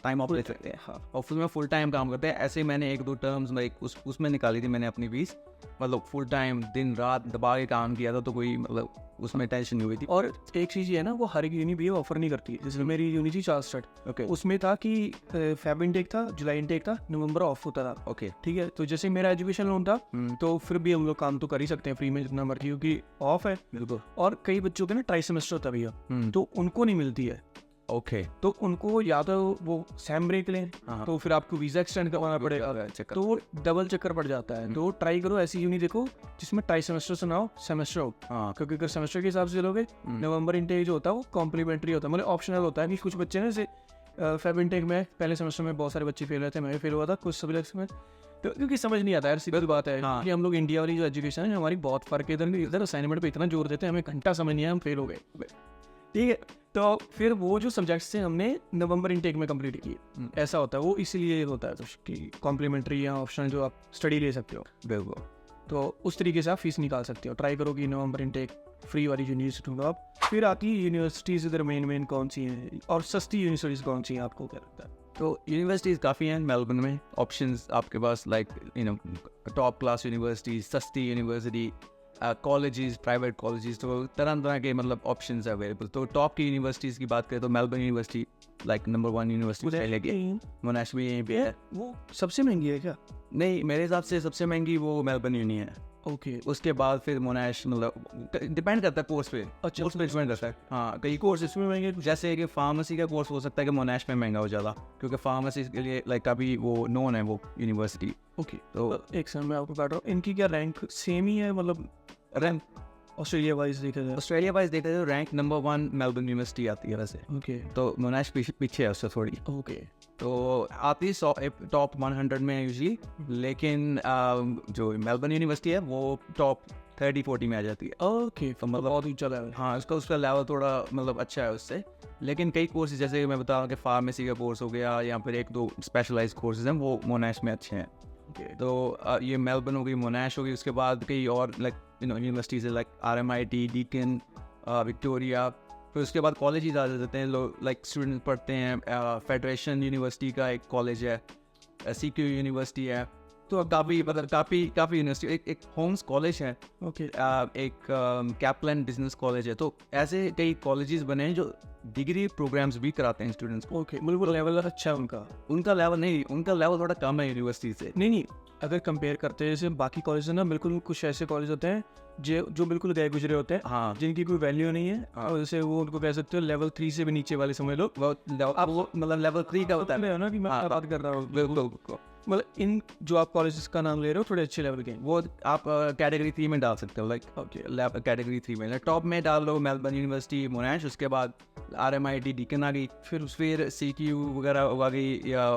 टाइम ऑफ ले सकते हैं। हाँ, और उसमें फुल टाइम काम करते हैं। ऐसे ही मैंने 1-2 टर्म्स लाइक उसमें निकाली थी मैंने अपनी फीस, मतलब फुल टाइम दिन रात दबा के काम किया था, तो कोई मतलब उसमें टेंशन नहीं हुई थी। और एक चीज़ ये है ना, वो हर एक यूनि भी ऑफर नहीं करती। जैसे मेरी यूनि थी चार्ल्सस्टेड, ओके उसमें था कि फेब इनटेक था, जुलाई इनटेक था, नवंबर ऑफ होता था। ओके ठीक है, तो जैसे मेरा एजुकेशन लोन था तो फिर भी हम लोग काम तो कर ही सकते हैं फ्री में जितना मर्जी, क्योंकि ऑफ है। बिल्कुल। और कई बच्चों के ना ट्राई सेमेस्टर होता है भैया, तो उनको नहीं मिलती है। ओके, तो उनको या तो वो सैम ब्रेक लें, हाँ, तो फिर आपको वीज़ा एक्सटेंड करवाना पड़ेगा, तो वो डबल चक्कर पड़ जाता है। तो ट्राई करो ऐसी यूनि देखो जिसमें ट्राई सेमेस्टर से ना हो, सेमेस्टर हो। हाँ, क्योंकि अगर सेमेस्टर के हिसाब से चलोगे, नवंबर इनटेक जो होता है वो कॉम्प्लीमेंट्री होता है, मतलब ऑप्शनल होता है। कि कुछ बच्चे ना जैसे फेब इनटेक में पहले सेमेस्टर में बहुत सारे बच्चे फेल हुए थे, मैं भी फेल हुआ था कुछ सब्जेक्ट्स में, तो क्योंकि समझ नहीं आता यार, सीधी बात है। हाँ। कि हम लोग इंडिया वाली जो एजुकेशन है हमारी बहुत फर्क है। इधर असाइनमेंट पे इतना जोर देते हैं, हमें घंटा समझ नहीं आया, हम फेल हो गए। ठीक है, तो फिर वो जो सब्जेक्ट्स थे हमने नवंबर इनटेक में कंप्लीट किए। ऐसा होता है, वो इसीलिए होता है तो कि कॉम्प्लीमेंट्री या ऑप्शनल जो आप स्टडी ले सकते हो, बिल्कुल। तो उस तरीके से आप फीस निकाल सकते हो। ट्राई करो कि नवंबर इनटेक फ्री वाली यूनिवर्सिटी ढूंढो आप। फिर आती है यूनिवर्सिटीज़ इधर मेन कौन सी हैं और सस्ती यूनिवर्सिटीज़ कौन सी हैं, आपको क्या लगता है? तो यूनिवर्सिटीज़ काफ़ी हैं मेलबर्न में, ऑप्शंस आपके पास लाइक टॉप क्लास यूनिवर्सिटीज़, सस्ती यूनिवर्सिटी, कॉलेजेस, प्राइवेट कॉलेजेस, तो तरह तरह के मतलब ऑप्शंस अवेलेबल। तो टॉप की यूनिवर्सिटीज़ की बात करें तो Melbourne university like number 1 university रहेगी। मोनाश भी यहीं पे है। वो सबसे महंगी है क्या? नहीं, मेरे हिसाब से सबसे महंगी वो मेलबर्न यूनि है। ओके, उसके बाद फिर मोनाश, मतलब डिपेंड करता है कोर्स पे। अच्छा, कोर्स पे डिपेंड करता है। हाँ, कई कोर्स इसमें महंगे, जैसे कि फार्मेसी का कोर्स हो सकता है कि मोनाश में महंगा हो ज़्यादा, क्योंकि फार्मेसी के लिए लाइक अभी वो नोन है वो यूनिवर्सिटी। ओके, तो एक सेकंड मैं आपको काट रहा हूँ। इनकी क्या रैंक सेम ही है, मतलब रैंक ऑस्ट्रेलिया वाइज देखा जाए? ऑस्ट्रेलिया वाइज देखा जाए तो रैंक नंबर 1 मेलबर्न यूनिवर्सिटी आती है वैसे। ओके तो मोनाश पीछे है उससे थोड़ी। ओके, तो आती है टॉप 100 में यूजली, लेकिन जो मेलबर्न यूनिवर्सिटी है वो टॉप 30-40 में आ जाती है। ओके, तो मतलब बहुत ऊंचा लेवल। हाँ, उसका लेवल थोड़ा मतलब अच्छा है उससे। लेकिन कई कोर्सेज जैसे कि मैं बता रहा हूँ कि फार्मेसी का कोर्स हो गया या फिर 1-2 स्पेशलाइज्ड कोर्सेज हैं, वो मोनाश में अच्छे हैं। तो ये मेलबर्न हो गई, मोनाश हो गई, उसके बाद कई और like universities like RMIT, Deakin, Victoria. फिर उसके बाद कॉलेज आ जाते हैं लोग, लाइक स्टूडेंट पढ़ते हैं। फेडरेशन यूनिवर्सिटी का एक कॉलेज है, CQ यूनिवर्सिटी है। तो काफ़ी मतलब काफ़ी यूनिवर्सिटी, एक होम्स कॉलेज है, ओके, एक कैपलन बिजनेस कॉलेज है। तो ऐसे कई कॉलेजेस बने हैं जो डिग्री प्रोग्राम्स भी कराते हैं स्टूडेंट्स को। ओके, मतलब वो लेवल अच्छा है उनका? उनका लेवल थोड़ा कम है यूनिवर्सिटी से। नहीं, अगर कंपेयर करते हैं जैसे बाकी कॉलेज है ना, बिल्कुल कुछ ऐसे कॉलेज होते हैं जो बिल्कुल गए गुजरे होते हैं, हाँ, जिनकी कोई वैल्यू नहीं है। हाँ। और जैसे वो उनको कह सकते हो लेवल 3 से भी नीचे वाले समझ लो। अब वो मतलब लेवल 3 का होता है ना कि मैं हाँ, बात कर रहा हूँ, बिल्कुल। मतलब इन जो आप कॉलेजेस का नाम ले रहे हो थोड़े अच्छे लेवल के हैं। वो आप कैटेगरी 3 में डाल सकते हो, लाइक ओके, कैटेगरी 3 में टॉप में डाल लो मेलबर्न यूनिवर्सिटी, मोनाश, उसके बाद RMIT, डीकन आ गई, फिर CQ वगैरह आ गई, या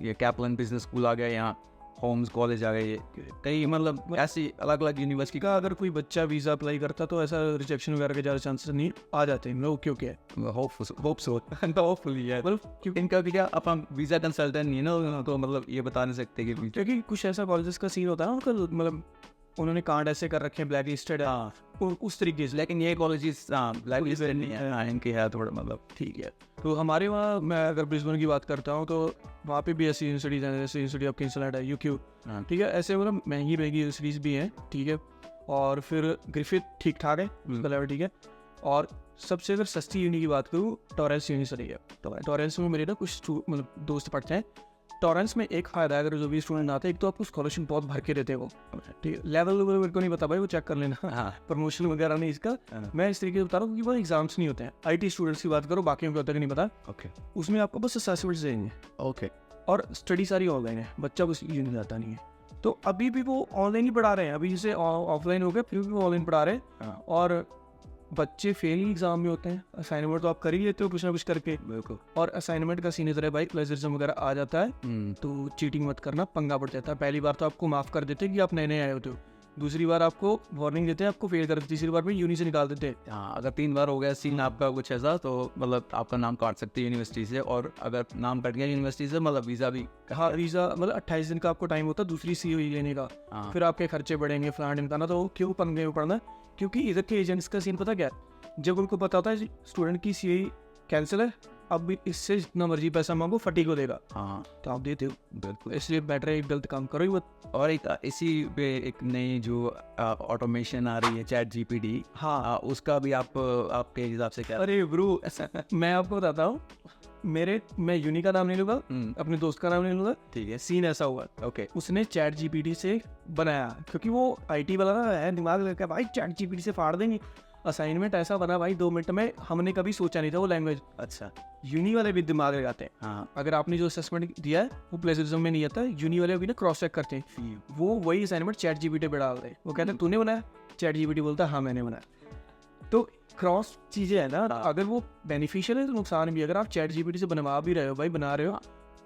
ये कैपलन बिजनेस स्कूल आ गया, यहाँ होम्स कॉलेज आ गए, कई मतलब ऐसी अलग अलग यूनिवर्सिटी का अगर कोई बच्चा वीज़ा अप्लाई करता तो ऐसा रिजेक्शन वगैरह के ज़्यादा चांसेस नहीं आ जाते हैं लोग, क्योंकि होपफुली है। मतलब इनका भी क्या, अब हम वीज़ा कंसल्टेंट नहीं है ना, तो मतलब ये बता नहीं सकते कि क्योंकि कुछ ऐसा कॉलेजेस का सीन होता है ना उनका, मतलब उन्होंने कार्ड ऐसे कर रखे हैं ब्लैक लिस्टेड है। हाँ, उस तरीके से। लेकिन ये कॉलेजेस ब्लैक लिस्टेड नहीं है। हाँ, इनकी है थोड़ा मतलब ठीक है। तो हमारे वहाँ, मैं अगर ब्रिस्बेन की बात करता हूँ तो वहाँ पे भी ऐसी यूनिवर्सिटीज़ हैं, जैसे यूनिवर्सिटी ऑफ किंग्सलैंड है, UQ। ठीक है, ऐसे मतलब महंगी यूनिवर्सिटीज़ भी हैं। ठीक है, और फिर ग्रिफिथ ठीक ठाक है, उसका लेवल ठीक है। और सबसे अगर सस्ती यूनि की बात करूँ, टॉरेंस यूनिवर्सिटी है। टॉरेंस में मेरे ना कुछ मतलब दोस्त पढ़ते हैं। टॉरेंस में एक फ़ायदा है, अगर जो भी स्टूडेंट आते हैं, एक तो आपको स्कॉलरशिप बहुत भर के देते हैं वो। ठीक है, लेवल मेरे को नहीं पता भाई, वो चेक कर लेना। हाँ, प्रमोशन वगैरह नहीं इसका, मैं इस तरीके से बता रहा हूँ क्योंकि वो एग्जाम्स नहीं होते हैं। IT स्टूडेंट्स की बात करो, बाकी को होता है कि नहीं पता। ओके उसमें आपको बस असेसमेंट्स देंगे, ओके, और स्टडी सारी ऑनलाइन है, बच्चा कुछ यूज जाता नहीं है। तो अभी भी वो ऑनलाइन ही पढ़ा रहे हैं। अभी जैसे ऑफलाइन हो गया, फिर भी वो ऑनलाइन पढ़ा रहे हैं। और बच्चे फेल ही एग्जाम में होते हैं, असाइनमेंट तो आप कर ही लेते हो कुछ ना कुछ करके। बिल्कुल। और असाइनमेंट का सीन इधर है भाई, प्लेजरिज्म वगैरह आ जाता है तो चीटिंग मत करना, पंगा पड़ जाता है। पहली बार तो आपको माफ़ कर देते हैं कि आप नए नए आए होते हो, दूसरी बार आपको वार्निंग देते हैं, आपको फेल कर देते, तीसरी बार में यूनी से निकाल देते हैं। हाँ, अगर 3 बार हो गया सीन आपका कुछ ऐसा, तो मतलब आपका नाम काट सकते हैं यूनिवर्सिटी से, और अगर नाम कट गया यूनिवर्सिटी से मतलब वीज़ा भी। हाँ, वीज़ा मतलब 28 दिन का आपको टाइम होता है दूसरी COE लेने का। हाँ। फिर आपके खर्चे बढ़ेंगे, फलाना ढिमकाना, तो क्यों पंगे में पड़ना? क्योंकि इधर के एजेंट्स का सीन पता क्या है, जब उनको पता होता है स्टूडेंट की COE कैंसिल है, अब भी इससे जितना मर्जी पैसा मांगो फटी को देगा, हाँ तो आप देते हो। बिल्कुल। इसलिए बेटर है गलत काम करो ही मत। और एक इसी पे एक नई जो ऑटोमेशन आ रही है, चैट GPT, हाँ, उसका भी आपके हिसाब से क्या? अरे ब्रो मैं आपको बताता हूँ, मैं यूनी का नाम नहीं लूँगा, अपने दोस्त का नाम नहीं लूँगा। ठीक है। सीन ऐसा हुआ, ओके। उसने चैट GPT से बनाया, क्योंकि वो IT वाला ना है, दिमाग लगा भाई चैट GPT से फाड़ देंगे। असाइनमेंट ऐसा बना भाई 2 मिनट में, हमने कभी सोचा नहीं था वो लैंग्वेज। अच्छा। यूनी वाले भी दिमाग लगाते हैं। हाँ। अगर आपने जो असेसमेंट दिया है वो प्लेजरिज्म में नहीं आता, यूनी वाले भी ना क्रॉस चेक करते हैं, वो वही असाइनमेंट चैट GPT पे डालते हैं। वो कहते हैं तूने बनाया, चैट GPT बोलता है हाँ मैंने बनाया। तो क्रॉस चीज़ें है ना, अगर वो बेनिफिशियल है तो नुकसान भी। अगर आप चैट GPT से बनवा भी रहे हो भाई, बना रहे हो,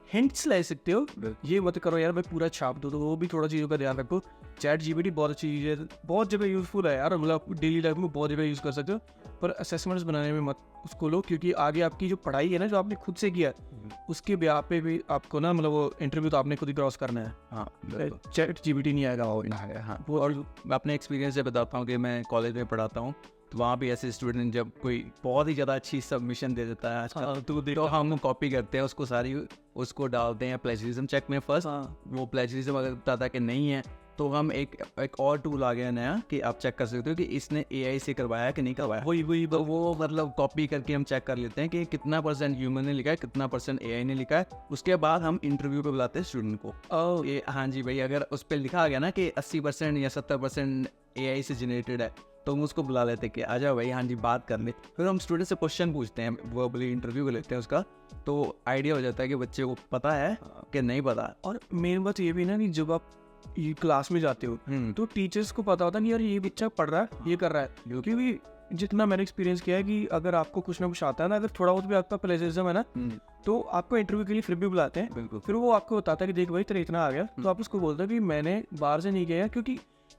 हिंट्स ले सकते हो, ये मत करो यार भाई पूरा छाप दो, तो वो भी थोड़ा चीज़ों का ध्यान रखो। चैट GPT बहुत अच्छी चीज़ है, बहुत जगह यूज़फुल है यार, मतलब डेली लाइफ में बहुत जगह यूज़ कर सकते हो, पर असेसमेंट्स बनाने में मत उसको लो, क्योंकि आगे आपकी जो पढ़ाई है ना, जो आपने खुद से किया, उसके ब्याह पे भी आपको ना, मतलब वो इंटरव्यू तो आपने खुद ही क्रॉस करना है। हाँ चैट GPT नहीं आएगा वो। हाँ। वो, और मैं अपने एक्सपीरियंस से बताता हूँ कि मैं कॉलेज में पढ़ाता हूँ, तो वहाँ भी ऐसे स्टूडेंट जब कोई बहुत ही ज़्यादा अच्छी सबमिशन दे देता है आजकल, तो हम कॉपी करते हैं उसको सारी, उसको डालते हैं प्लेजरिज्म चेक में फर्स्ट। वो प्लेजरिज्म अगर बताता कि नहीं है, तो हम एक और टूल आ गया नया कि आप चेक कर सकते हो कि इसने AI से करवाया कि नहीं करवाया। वही तो वो मतलब कॉपी करके हम चेक कर लेते हैं कि कितना % ह्यूमन ने लिखा है, कितना % AI ने लिखा है। उसके बाद हम इंटरव्यू पे बुलाते हैं स्टूडेंट को। ये हाँ जी भाई, अगर उस पर लिखा गया ना कि 80% या 70% AI से जनरेटेड है, तो हम उसको बुला लेते हैं कि आ जाओ भाई, हाँ जी बात कर ले। फिर हम स्टूडेंट से क्वेश्चन पूछते हैं, वर्बली इंटरव्यू को लेते हैं उसका, तो आइडिया हो जाता है कि बच्चे को पता है कि नहीं पता। और मेन बात ये भी ना कि जब आप ये क्लास में जाते हो तो टीचर्स को पता होता नहीं यार ये बच्चा पढ़ रहा है, ये कर रहा है, क्योंकि जितना मैंने एक्सपीरियंस किया है कि अगर आपको कुछ ना कुछ आता है ना, अगर थोड़ा बहुत भी आपका प्लेजरिज्म है ना, तो आपको इंटरव्यू के लिए फिर भी बुलाते हैं। फिर वो आपको बताता है कि देख भाई तेरा इतना आ गया, तो आप उसको बोलते हो कि मैंने बाहर से नहीं किया, क्योंकि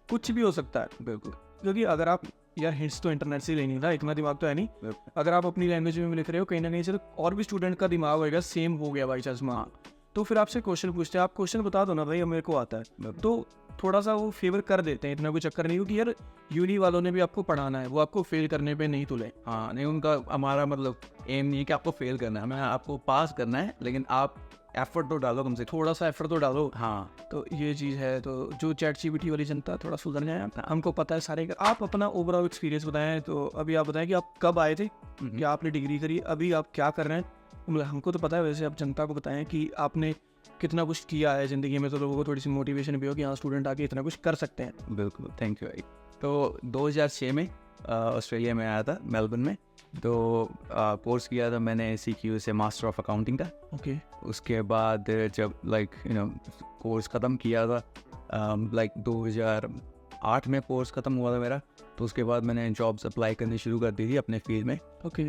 कुछ भी हो सकता है। बिल्कुल, क्योंकि अगर आप यार हिंट्स तो इंटरनेट से लेनी था, इतना दिमाग तो है नहीं। अगर आप अपनी लैंग्वेज में लिख रहे हो, कहीं ना कहीं से और भी स्टूडेंट का दिमाग होएगा सेम हो गया भाई चश्मा, तो फिर आपसे क्वेश्चन पूछते हैं, आप क्वेश्चन बता दो ना भाई मेरे को आता है, तो थोड़ा सा वो फेवर कर देते हैं। इतना कोई चक्कर नहीं, क्योंकि यार यूनी वालों ने भी आपको पढ़ाना है, वो आपको फेल करने पे नहीं तुले। हाँ नहीं, उनका हमारा मतलब एम नहीं है कि आपको फेल करना है, हमें आपको पास करना है, लेकिन आप एफर्ट तो डालो, कम से थोड़ा सा एफर्ट तो डालो। हाँ, तो ये चीज़ है, तो जो चैट GPT वाली जनता थोड़ा सुधर जाए, हमको पता है सारे। आप अपना ओवरऑल एक्सपीरियंस बताएं, तो अभी आप बताएं कि आप कब आए थे, क्या आपने डिग्री करी, अभी आप क्या कर रहे हैं। मतलब हमको तो पता है, वैसे आप जनता को बताएं कि आपने कितना कुछ किया है ज़िंदगी में, तो लोगों को थोड़ी सी मोटिवेशन भी हो कि हाँ स्टूडेंट आके इतना कुछ कर सकते हैं। बिल्कुल, थैंक यू भाई। तो 2006 में ऑस्ट्रेलिया में आया था, मेलबर्न में, तो कोर्स किया था मैंने CQ से मास्टर ऑफ अकाउंटिंग का। ओके। उसके बाद जब कोर्स ख़त्म किया था, 2008 में कोर्स ख़त्म हुआ था मेरा, तो उसके बाद मैंने जॉब्स अप्लाई करनी शुरू कर दी थी अपने फील्ड में। ओके।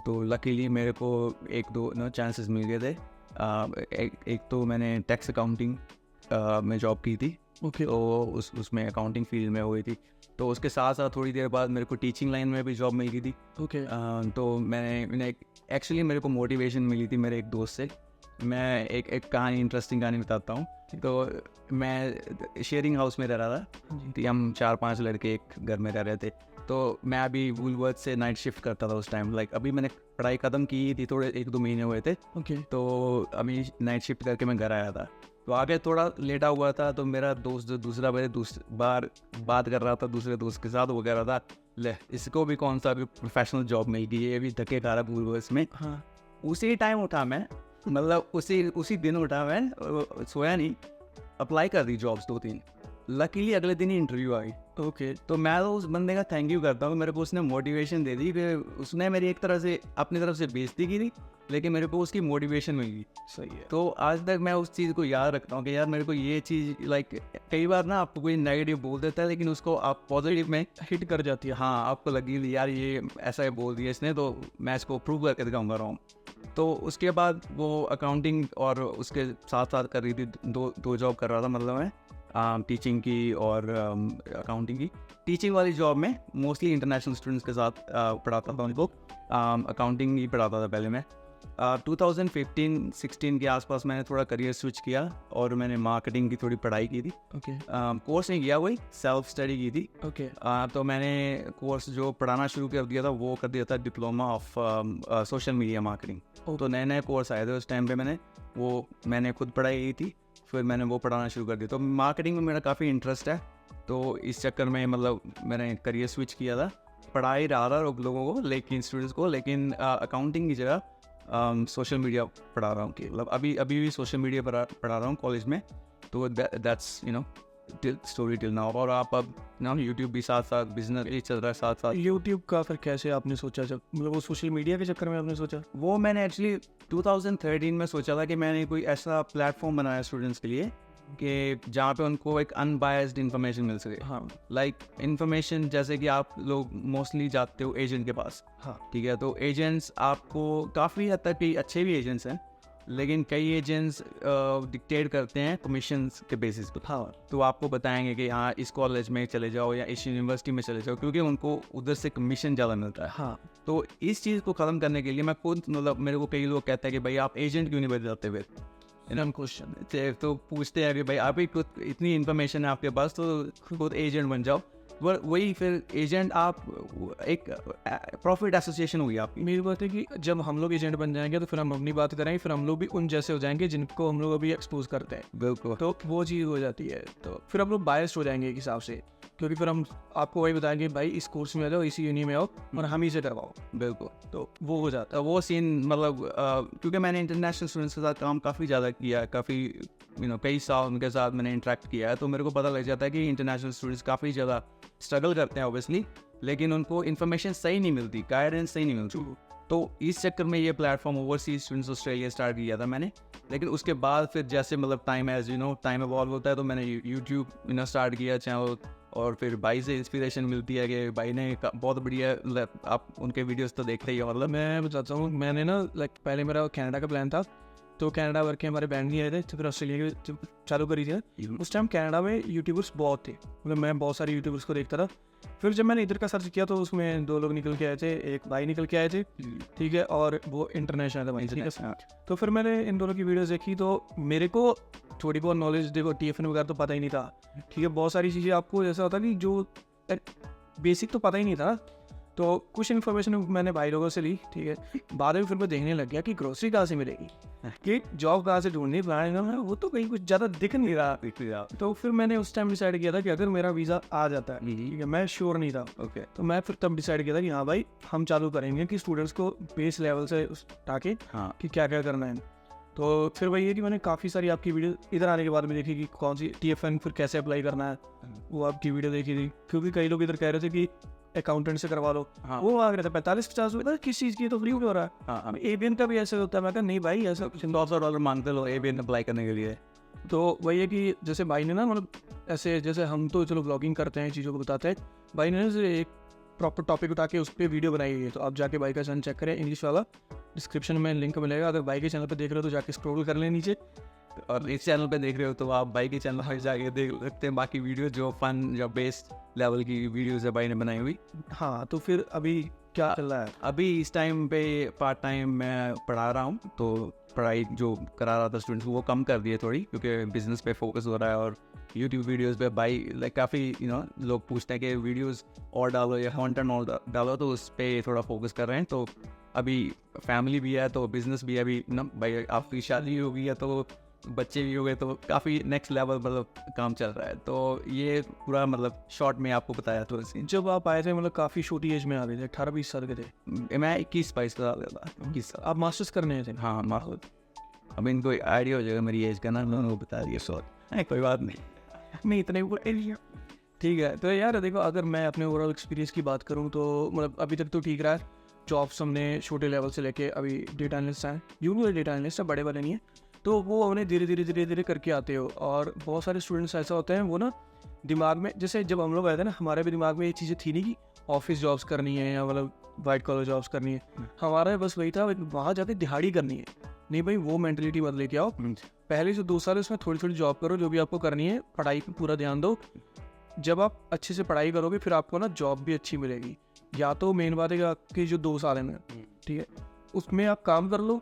तो लकीली मेरे को 1-2 चांसेस मिल गए थे। एक तो मैंने टैक्स अकाउंटिंग में जॉब की थी। ओके। तो उसमें अकाउंटिंग फील्ड में हुई थी, तो उसके साथ साथ थोड़ी देर बाद मेरे को टीचिंग लाइन में भी जॉब मिल गई थी। ओके। तो मैंने एक्चुअली मेरे को मोटिवेशन मिली थी मेरे एक दोस्त से। मैं एक कहानी, इंटरेस्टिंग कहानी बताता हूँ। तो मैं शेयरिंग हाउस में रह रहा था, तो हम 4-5 लड़के एक घर में रह रहे थे। तो मैं अभी वुलवर्थ से नाइट शिफ्ट करता था उस टाइम, अभी मैंने पढ़ाई ख़त्म की थी, थोड़े 1-2 महीने हुए थे। ओके। तो अभी नाइट शिफ्ट करके मैं घर आया था, तो आगे थोड़ा लेटा हुआ था, तो मेरा दोस्त जो दूसरा बार बात कर रहा था दूसरे दोस्त के साथ, वो कह रहा था ले इसको भी कौन सा भी प्रोफेशनल जॉब मिल गई, ये भी धक्के खा रहा वुलवर्थ में। हाँ। उसी टाइम उठा मैं, मतलब उसी दिन उठा मैं, सोया नहीं, अप्लाई कर दी जॉब्स 2-3। लकीली अगले दिन ही इंटरव्यू आई। ओके। तो मैं तो उस बंदे का थैंक यू करता हूँ, मेरे को उसने मोटिवेशन दे दी कि उसने मेरी एक तरह से अपनी तरफ से बेइज्जती की थी, लेकिन मेरे को उसकी मोटिवेशन मिली। सही है। तो आज तक मैं उस चीज़ को याद रखता हूँ कि यार मेरे को ये चीज़ लाइक, कई बार ना आपको कोई नेगेटिव बोल देता है लेकिन उसको आप पॉजिटिव में हिट कर जाती है। हाँ आपको लगी यार ये ऐसा बोल दिया इसने, तो मैं इसको प्रूव करके दिखाऊंगा रॉन्ग। तो उसके बाद वो अकाउंटिंग और उसके साथ साथ कर रही थी, दो जॉब कर रहा था, मतलब मैं टीचिंग की और अकाउंटिंग की। टीचिंग वाली जॉब में मोस्टली इंटरनेशनल स्टूडेंट्स के साथ पढ़ाता था उनको, अकाउंटिंग ही पढ़ाता था पहले मैं। 2015-16 के आसपास मैंने थोड़ा करियर स्विच किया और मैंने मार्केटिंग की थोड़ी पढ़ाई की थी। ओके। कोर्स नहीं किया, वही सेल्फ स्टडी की थी। ओके। तो मैंने कोर्स जो पढ़ाना शुरू कर दिया था वो कर दिया था diploma of social media marketing. तो नए नए कोर्स आए थे उस टाइम पे, मैंने खुद पढ़ाई की थी, फिर मैंने वो पढ़ाना शुरू कर दिया। तो मार्केटिंग में मेरा काफ़ी इंटरेस्ट है, तो इस चक्कर में मतलब मैंने करियर स्विच किया था। पढ़ा ही रहा था लोगों को, लेकिन स्टूडेंट्स को, लेकिन अकाउंटिंग की जगह सोशल मीडिया पढ़ा रहा हूँ कि मतलब अभी भी सोशल मीडिया पढ़ा रहा हूँ कॉलेज में। तो दैट्स स्टोरी टिल नाउ। और आप अब ना यूट्यूब भी साथ साथ बिजनेस भी चल रहा है साथ साथ। यूट्यूब का फिर कैसे आपने सोचा, जब मतलब वो सोशल मीडिया के चक्कर में आपने सोचा? वो मैंने एक्चुअली 2013 में सोचा था कि मैंने कोई ऐसा प्लेटफॉर्म बनाया स्टूडेंट्स के लिए कि जहाँ पे उनको एक अनबायस्ड इन्फॉर्मेशन मिल सके। हाँ। लाइक इन्फॉर्मेशन जैसे कि आप लोग मोस्टली जाते हो एजेंट के पास। हाँ। ठीक है, तो एजेंट्स आपको काफ़ी हद तक अच्छे भी एजेंट्स हैं, लेकिन कई एजेंट्स डिक्टेट करते हैं कमीशंस के बेसिस पे। हाँ। तो आपको बताएंगे कि हाँ इस कॉलेज में चले जाओ या इस यूनिवर्सिटी में चले जाओ, क्योंकि उनको उधर से कमीशन ज़्यादा मिलता है। हाँ। तो इस चीज़ को ख़त्म करने के लिए मैं खुद, मतलब मेरे को कई लोग कहते हैं कि भाई आप एजेंट क्यों नहीं बन जाते फिर। क्वेश्चन तो पूछते हैं कि भाई आप ही खुद इतनी इन्फॉर्मेशन है आपके पास, तो खुद एजेंट बन जाओ। वही फिर एजेंट आप एक प्रॉफिट एसोसिएशन हुई आपकी। मेरी बात है कि जब हम लोग एजेंट बन जाएंगे तो फिर हम अपनी बात करेंगे, फिर हम लोग भी उन जैसे हो जाएंगे जिनको हम लोग अभी एक्सपोज करते हैं। बिल्कुल। तो वो चीज़ हो जाती है, तो फिर हम लोग बायस्ड हो जाएंगे एक हिसाब से, क्योंकि फिर हम आपको वही बताएंगे भाई इस कोर्स में आ जाओ, इसी यूनि में आओ और हम ही से करवाओ। बिल्कुल। तो वो हो जाता है। वो सीन मतलब क्योंकि मैंने इंटरनेशनल स्टूडेंट्स के साथ काम काफ़ी ज़्यादा किया है, काफ़ी कई साल उनके साथ मैंने इंटरेक्ट किया है, तो मेरे को पता लग जाता है कि इंटरनेशनल स्टूडेंट्स काफ़ी ज़्यादा स्ट्रगल करते हैं ऑब्वियसली, लेकिन उनको इन्फॉर्मेशन सही नहीं मिलती, गाइडेंस सही नहीं मिलती। तो इस चक्कर में ये platform overseas students Australia start किया था मैंने। लेकिन उसके बाद फिर जैसे मतलब टाइम इवॉल्व होता है, तो मैंने यूट्यूब स्टार्ट किया चैनल, और फिर भाई से इंस्पिरेशन मिलती है कि भाई ने बहुत बढ़िया, आप उनके वीडियोस तो देखते ही हो। मतलब मैं बताता हूँ, मैंने ना पहले मेरा कनाडा का प्लान था, तो कनाडा वर्क के हमारे बैंड नहीं आए थे, तो फिर ऑस्ट्रेलिया की चालू करी थी। उस टाइम कनाडा में यूट्यूबर्स बहुत थे, मतलब मैं बहुत सारे यूट्यूबर्स को देखता था। फिर जब मैंने इधर का सर्च किया तो उसमें 2 लोग निकल के आए थे, एक भाई निकल के आए थे, ठीक है, और वो इंटरनेशनल था भाई, ठीक है। तो फिर मैंने इन दोनों की वीडियोस देखी, तो मेरे को थोड़ी बहुत नॉलेज, देखो TFN वगैरह तो पता ही नहीं था, ठीक है, बहुत सारी चीज़ें आपको ऐसा होता कि जो बेसिक तो पता ही नहीं था। तो कुछ इन्फॉर्मेशन मैंने भाई लोगों से ली, ठीक है। बाद में फिर मैं देखने लग गया कि ग्रोसरी कहाँ से मिलेगी, कि जॉब कहाँ से ढूंढनी, वो तो कहीं कुछ ज़्यादा दिख नहीं रहा। तो फिर मैंने उस टाइम डिसाइड किया था कि अगर मेरा वीज़ा आ जाता है, ठीक है, मैं श्योर नहीं था, ओके, तो मैं फिर तब डिसाइड किया था कि हाँ भाई हम चालू करेंगे कि स्टूडेंट्स को बेस लेवल से उठाके कि क्या क्या करना है। तो फिर वही है कि मैंने काफ़ी सारी आपकी वीडियो इधर आने के बाद में देखी कि कौन सी TFN फिर कैसे अप्लाई करना है, वो आपकी वीडियो देखी थी, क्योंकि कई लोग इधर कह रहे थे कि अकाउंटेंट से करवा लो। हाँ। वो आ रहे थे 45-50 रुपये, किस चीज़ की, तो फ्री हो रहा है। हाँ। ABN का भी ऐसे होता है, मैं कहा नहीं भाई ऐसा $100 मांगते लो ABN अप्लाई करने के लिए। तो वही है कि जैसे भाई ने ना, मतलब ऐसे जैसे हम तो चलो ब्लॉगिंग करते हैं, चीज़ों को बताते हैं, भाई ने एक प्रॉपर टॉपिक उठा के उस पर वीडियो बनाई हुई है। तो आप जाके भाई का चैनल चेक करें, इंग्लिश वाला, डिस्क्रिप्शन में लिंक मिलेगा। अगर भाई के चैनल पर देख रहे हो तो जाके स्क्रॉल कर लें नीचे, और इस चैनल पे देख रहे हो तो आप भाई के चैनल पर जाके देख सकते हैं बाकी वीडियो जो फन जो बेस्ड लेवल की वीडियोस है भाई ने बनाई हुई। हाँ। तो फिर अभी क्या चल रहा है? अभी इस टाइम पे पार्ट टाइम मैं पढ़ा रहा हूँ, तो पढ़ाई जो करा रहा था स्टूडेंट्स को वो कम कर दिए थोड़ी, क्योंकि बिजनेस पे फोकस हो रहा है। और यूट्यूब वीडियोस पे भाई लाइक काफ़ी लोग पूछते हैं कि वीडियोस और डालो या कंटेंट और डालो, तो उस पर थोड़ा फोकस कर रहे हैं। तो अभी फैमिली भी है तो बिजनेस भी है, अभी भाई आपकी शादी हो गई है तो बच्चे भी हो गए, तो काफ़ी नेक्स्ट लेवल मतलब काम चल रहा है। तो ये पूरा मतलब शॉर्ट में आपको बताया थोड़ा सी। जब आप आए थे मतलब काफ़ी छोटी एज में आ गए थे, 18-20 साल के थे। मैं 21-22 का था, 21 साल। आप मास्टर्स करने थे? हाँ मास्टर। अब इनको आइडिया हो जाएगा मेरी एज का ना, उन्होंने बता दिया, सॉरी कोई बात नहीं। नहीं इतने ऊपर नहीं है। ठीक है, तो यार देखो अगर मैं अपने ओवरऑल एक्सपीरियंस की बात करूँ तो मतलब अभी तक तो ठीक रहा है। जॉब्स हमने छोटे लेवल से लेके अभी डेटा एनालिस्ट हैं, जूनियर डेटा एनालिस्ट है, बड़े वाले नहीं है, तो वो हमने धीरे धीरे करके आते हो। और बहुत सारे स्टूडेंट्स ऐसा होते हैं वो ना दिमाग में, जैसे जब हम लोग आए थे ना हमारे भी दिमाग में ये चीज़ें थी नहीं कि ऑफिस जॉब्स करनी है या मतलब वाइट कॉलर जॉब्स करनी है। हमारा बस वही था वहाँ जाके दिहाड़ी करनी है। नहीं भाई, वो मेंटलिटी मत लेके आओ। पहले से 2 साल उसमें थोड़ी थोड़ी जॉब करो, जो भी आपको करनी है, पढ़ाई पे पूरा ध्यान दो। जब आप अच्छे से पढ़ाई करोगे फिर आपको ना जॉब भी अच्छी मिलेगी। या तो मेन बात है कि आपकी जो 2 साल हैं, ठीक है, उसमें आप काम कर लो,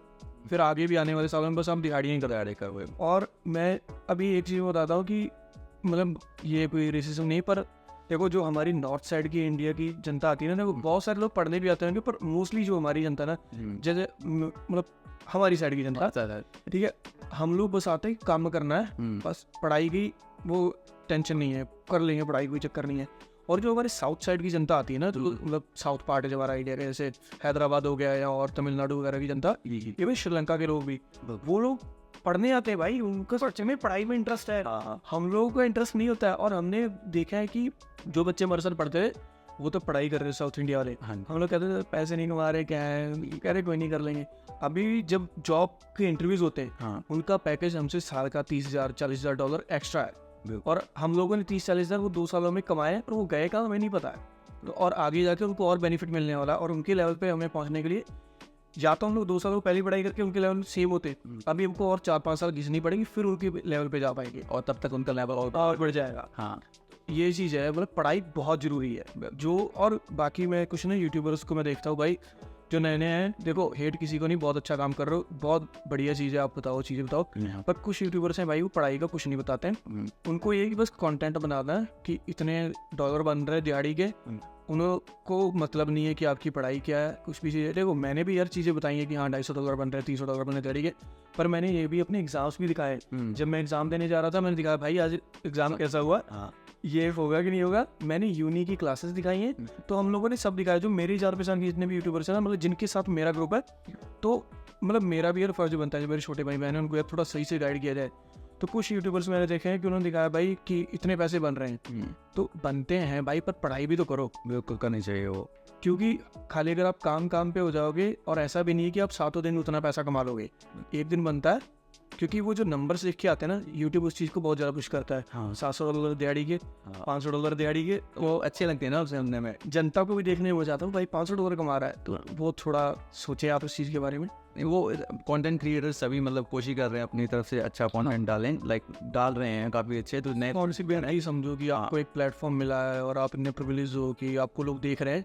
फिर आगे भी आने वाले सालों में बस आप दिहाड़ियाँ ही करोगे। और मैं अभी एक चीज़ बताता हूँ कि मतलब ये कोई रेसिज्म नहीं, पर देखो जो हमारी नॉर्थ साइड की इंडिया की जनता आती है ना, देखो बहुत सारे लोग पढ़ने भी आते होंगे, पर मोस्टली जो हमारी जनता ना, जैसे मतलब हमारी साइड की जनता, ठीक है, हम लोग बस आते हैं काम करना है, बस पढ़ाई की वो टेंशन नहीं है, कर लेंगे पढ़ाई, कोई चक्कर नहीं है। और जो हमारे साउथ साइड की जनता आती है ना, तो मतलब साउथ पार्ट है जो हमारा इंडिया का, जैसे हैदराबाद हो गया या और तमिलनाडु वगैरह की जनता, ये भाई श्रीलंका के लोग भी, वो लोग पढ़ने आते हैं भाई, उनका सच में पढ़ाई में इंटरेस्ट है। हम लोगों को इंटरेस्ट नहीं होता है। और हमने देखा है कि जो बच्चे हमारे साथ पढ़ते हैं वो तो पढ़ाई कर रहे हैं, साउथ इंडिया वाले। हम लोग कहते थे पैसे नहीं कमा रहे, क्या है, कह रहे कोई नहीं, कर लेंगे। अभी जब जॉब के इंटरव्यूज होते हैं, उनका पैकेज हमसे साल का $30,000-40,000 एक्स्ट्रा है। और हम लोगों ने 30-40 हज़ार वो 2 सालों में कमाए, और वो गए कहाँ हमें नहीं पता है। और आगे जाके उनको और बेनिफिट मिलने वाला, और उनके लेवल पे हमें पहुंचने के लिए या तो हम लोग 2 साल पहले पढ़ाई करके उनके लेवल सेम होते, अभी हमको और 4-5 साल घिसनी पड़ेगी, फिर उनके लेवल पे जा पाएंगे, और तब तक उनका लेवल और बढ़ जाएगा। हाँ, ये चीज़ है, मतलब पढ़ाई बहुत ज़रूरी है। जो और बाकी मैं कुछ ना यूट्यूबर्स को मैं देखता हूँ भाई, जो नए नए हैं, देखो हेट किसी को नहीं, बहुत अच्छा काम कर रहे हो, बहुत बढ़िया चीज़ है, आप बताओ चीज़ें बताओ। पर कुछ यूट्यूबर्स हैं भाई, वो पढ़ाई का कुछ नहीं बताते हैं। उनको ये कि बस कंटेंट बनाना है कि इतने डॉलर बन रहे दिहाड़ी के, उनको मतलब नहीं है कि आपकी पढ़ाई क्या है, कुछ भी चीज़ें। देखो मैंने भी यार चीज़ें बताई हैं कि हाँ $250 बन रहे हैं, $300 बन रहे दिहाड़ी के, पर मैंने ये भी अपने एग्जाम्स भी दिखाए। जब मैं एग्जाम देने जा रहा था, मैंने दिखाया भाई आज एग्जाम कैसा हुआ, ये होगा कि नहीं होगा। मैंने यूनी की क्लासेस दिखाई हैं, तो हम लोगों ने सब दिखाया, जो मेरी जान पहचान की जितने भी यूट्यूबर्स हैं, मतलब जिनके साथ मेरा ग्रुप है, तो मतलब मेरा भी यार फर्ज बनता है, जो मेरे छोटे भाई बहन हैं उनको यार थोड़ा सही से गाइड किया जाए। तो कुछ यूट्यूबर्स मैंने देखे हैं कि उन्होंने दिखाया भाई कि इतने पैसे बन रहे हैं, तो बनते हैं भाई, पर पढ़ाई भी तो करो, बिल्कुल करनी चाहिए वो। क्योंकि खाली अगर आप काम पे हो जाओगे, और ऐसा भी नहीं है कि आप 7 दिन उतना पैसा कमा लोगे, एक दिन बनता है। क्योंकि वो जो नंबर्स लिख के आते हैं ना, यूट्यूब उस चीज़ को बहुत ज़्यादा पुश करता है। $700 दिहाड़ी के, $500 दिहाड़ी के, वो अच्छे लगते हैं ना उसे सुनने में, जनता को भी देखने में जाता हूँ भाई $500 कमा रहा है, तो वो थोड़ा सोचे आप इस चीज़ के बारे में। वो कंटेंट क्रिएटर्स सभी मतलब कोशिश कर रहे हैं अपनी तरफ से अच्छा कंटेंट डालें, लाइक डाल रहे हैं काफ़ी अच्छे। तो नए कौन सी भी नहीं समझो कि आपको एक प्लेटफॉर्म मिला है और आप इतने प्रिविलेज हो कि आपको लोग देख रहे हैं,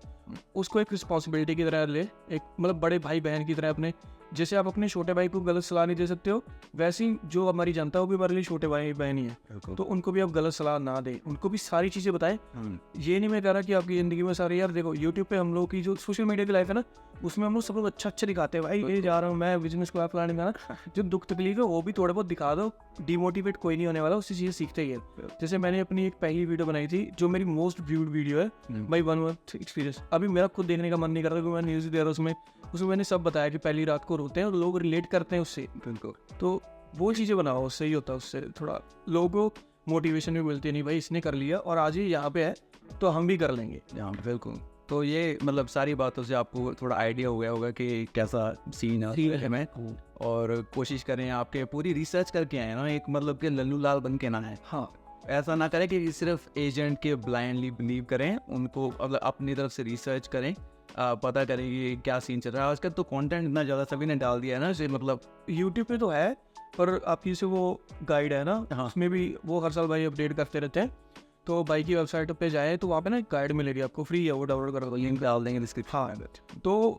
उसको एक रिस्पॉन्सिबिलिटी की तरह ले, एक मतलब बड़े भाई बहन की तरह अपने, जैसे आप अपने छोटे भाई को गलत सलाह नहीं दे सकते हो, वैसे ही जो हमारी जनता है वो भी हमारे लिए छोटे भाई बहन ही है, तो उनको भी आप गलत सलाह ना दें, उनको भी सारी चीज़ें बताएं। ये नहीं मैं कह रहा कि आपकी ज़िंदगी में सारे, यार देखो यूट्यूब पे हम लोग की जो सोशल मीडिया की लाइफ है ना, उसमें हम लोग सब लोग अच्छा दिखाते हैं भाई, ये जा रहा हूँ मैं बिजनेस को प्लान करना, जो दुख तकलीफ है वो भी थोड़े बहुत दिखा दो, डिमोटिवेट कोई नहीं होने वाला, उससे चीज़ें सीखते ही है। जैसे मैंने अपनी एक पहली वीडियो बनाई थी, जो मेरी मोस्ट व्यूड वीडियो है, भाई 1 मंथ एक्सपीरियंस। अभी मेरा खुद देखने का मन नहीं कर रहा, क्योंकि मैं न्यूज़ दे रहा हूँ, उसमें मैंने सब बताया कि पहली रात को रोते हैं और लोग रिलेट करते हैं उससे। तो वो चीज़ें बनाओ, उससे ही होता है, उससे थोड़ा लोगों को मोटिवेशन भी मिलती है, नहीं भाई इसने कर लिया और आज ही यहाँ पे है तो हम भी कर लेंगे। हाँ बिल्कुल। तो ये मतलब सारी बातों से आपको थोड़ा आइडिया हो गया होगा कि कैसा सीन है में, और कोशिश करें आपके पूरी रिसर्च करके आए ना, एक मतलब कि लल्लू लाल बन के ना है। हाँ, ऐसा ना करें कि सिर्फ एजेंट के ब्लाइंडली बिलीव करें, उनको मतलब अपनी तरफ से रिसर्च करें, पता करें कि क्या सीन चल रहा है। आजकल तो कंटेंट इतना ज़्यादा सभी ने डाल दिया है ना, मतलब यूट्यूब पे तो है, पर आपकी से वो गाइड है ना, हाँ, उसमें भी वो हर साल भाई अपडेट करते रहते हैं। तो भाई की वेबसाइट पे जाए तो वहाँ पे ना गाइड मिलेगी आपको, फ्री है, वो डाउनलोड कर दो, लिंक डाल देंगे डिस्क्रिप्शन में। तो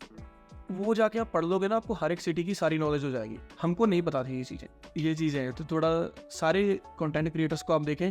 वो जाके आप पढ़ लोगे ना, आपको हर एक सिटी की सारी नॉलेज हो जाएगी। हमको नहीं पता थी ये चीज़ें, तो थोड़ा सारे कंटेंट क्रिएटर्स को आप देखें,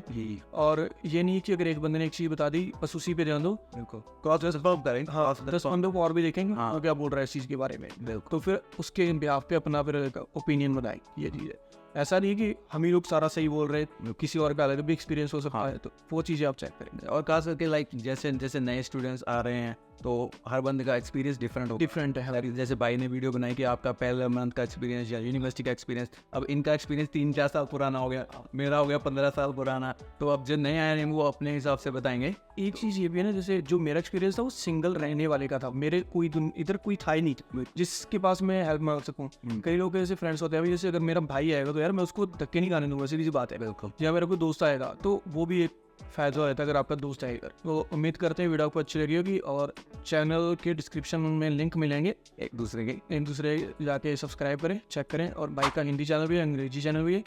और ये नहीं कि अगर एक बंदे ने एक चीज़ बता दी बस उसी पे ध्यान दो, करें। हाँ, 10 बंदों को और भी देखेंगे क्या बोल रहा है इस चीज़ के बारे में, तो फिर उसके बिहाफ पे अपना फिर ओपिनियन बनाए, ये चीज़ है। ऐसा नहीं है कि हम ही लोग सारा सही बोल रहे हैं, किसी और का अलग भी एक्सपीरियंस हो सकता है, तो वो चीज़ें आप चेक करेंगे। और खास करके लाइक जैसे जैसे नए स्टूडेंट्स आ रहे हैं तो हर बंदे का एक्सपीरियंस डिफरेंट होगा। डिफरेंट है। Like, जैसे भाई ने वीडियो बनाई कि आपका पहले मंथ का एक्सपीरियंस या यूनिवर्सिटी का एक्सपीरियंस, अब इनका एक्सपीरियंस 3-4 साल पुराना हो गया, मेरा हो गया 15 साल पुराना, तो अब जो नए आए हैं वो अपने हिसाब से बताएंगे। एक चीज़ ये भी है ना, जैसे जो मेरा एक्सपीरियंस था वो सिंगल रहने वाले का था, मेरे कोई इधर कोई था ही नहीं जिसके पास मैं हेल्प मांग सकूँ। कई लोग ऐसे फ्रेंड्स होते हैं, अभी जैसे अगर मेरा भाई आएगा तो यार मैं उसको धक्के नहीं खाने दूंगा, सीधी सी बात है। बिल्कुल। या मेरा कोई दोस्त आएगा तो वो भी एक फ़ायदा रहता है अगर आपका दोस्त आएगा। तो उम्मीद करते हैं वीडियो आपको अच्छी लगी होगी, और चैनल के डिस्क्रिप्शन में लिंक मिलेंगे, एक दूसरे जाके सब्सक्राइब करें, चेक करें। और भाई का हिंदी चैनल भी है, अंग्रेजी चैनल भी है,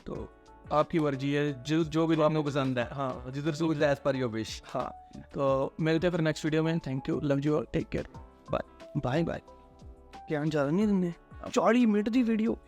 तो आपकी मर्जी है जो भी आपको पसंद है। हाँ, जिधर से एज पर योर विश। हाँ, तो मिलते हैं फिर नेक्स्ट वीडियो में। Thank you, love you, take care, bye bye bye. क्या ज़्यादा नहीं तुमने 40 मिनट की वीडियो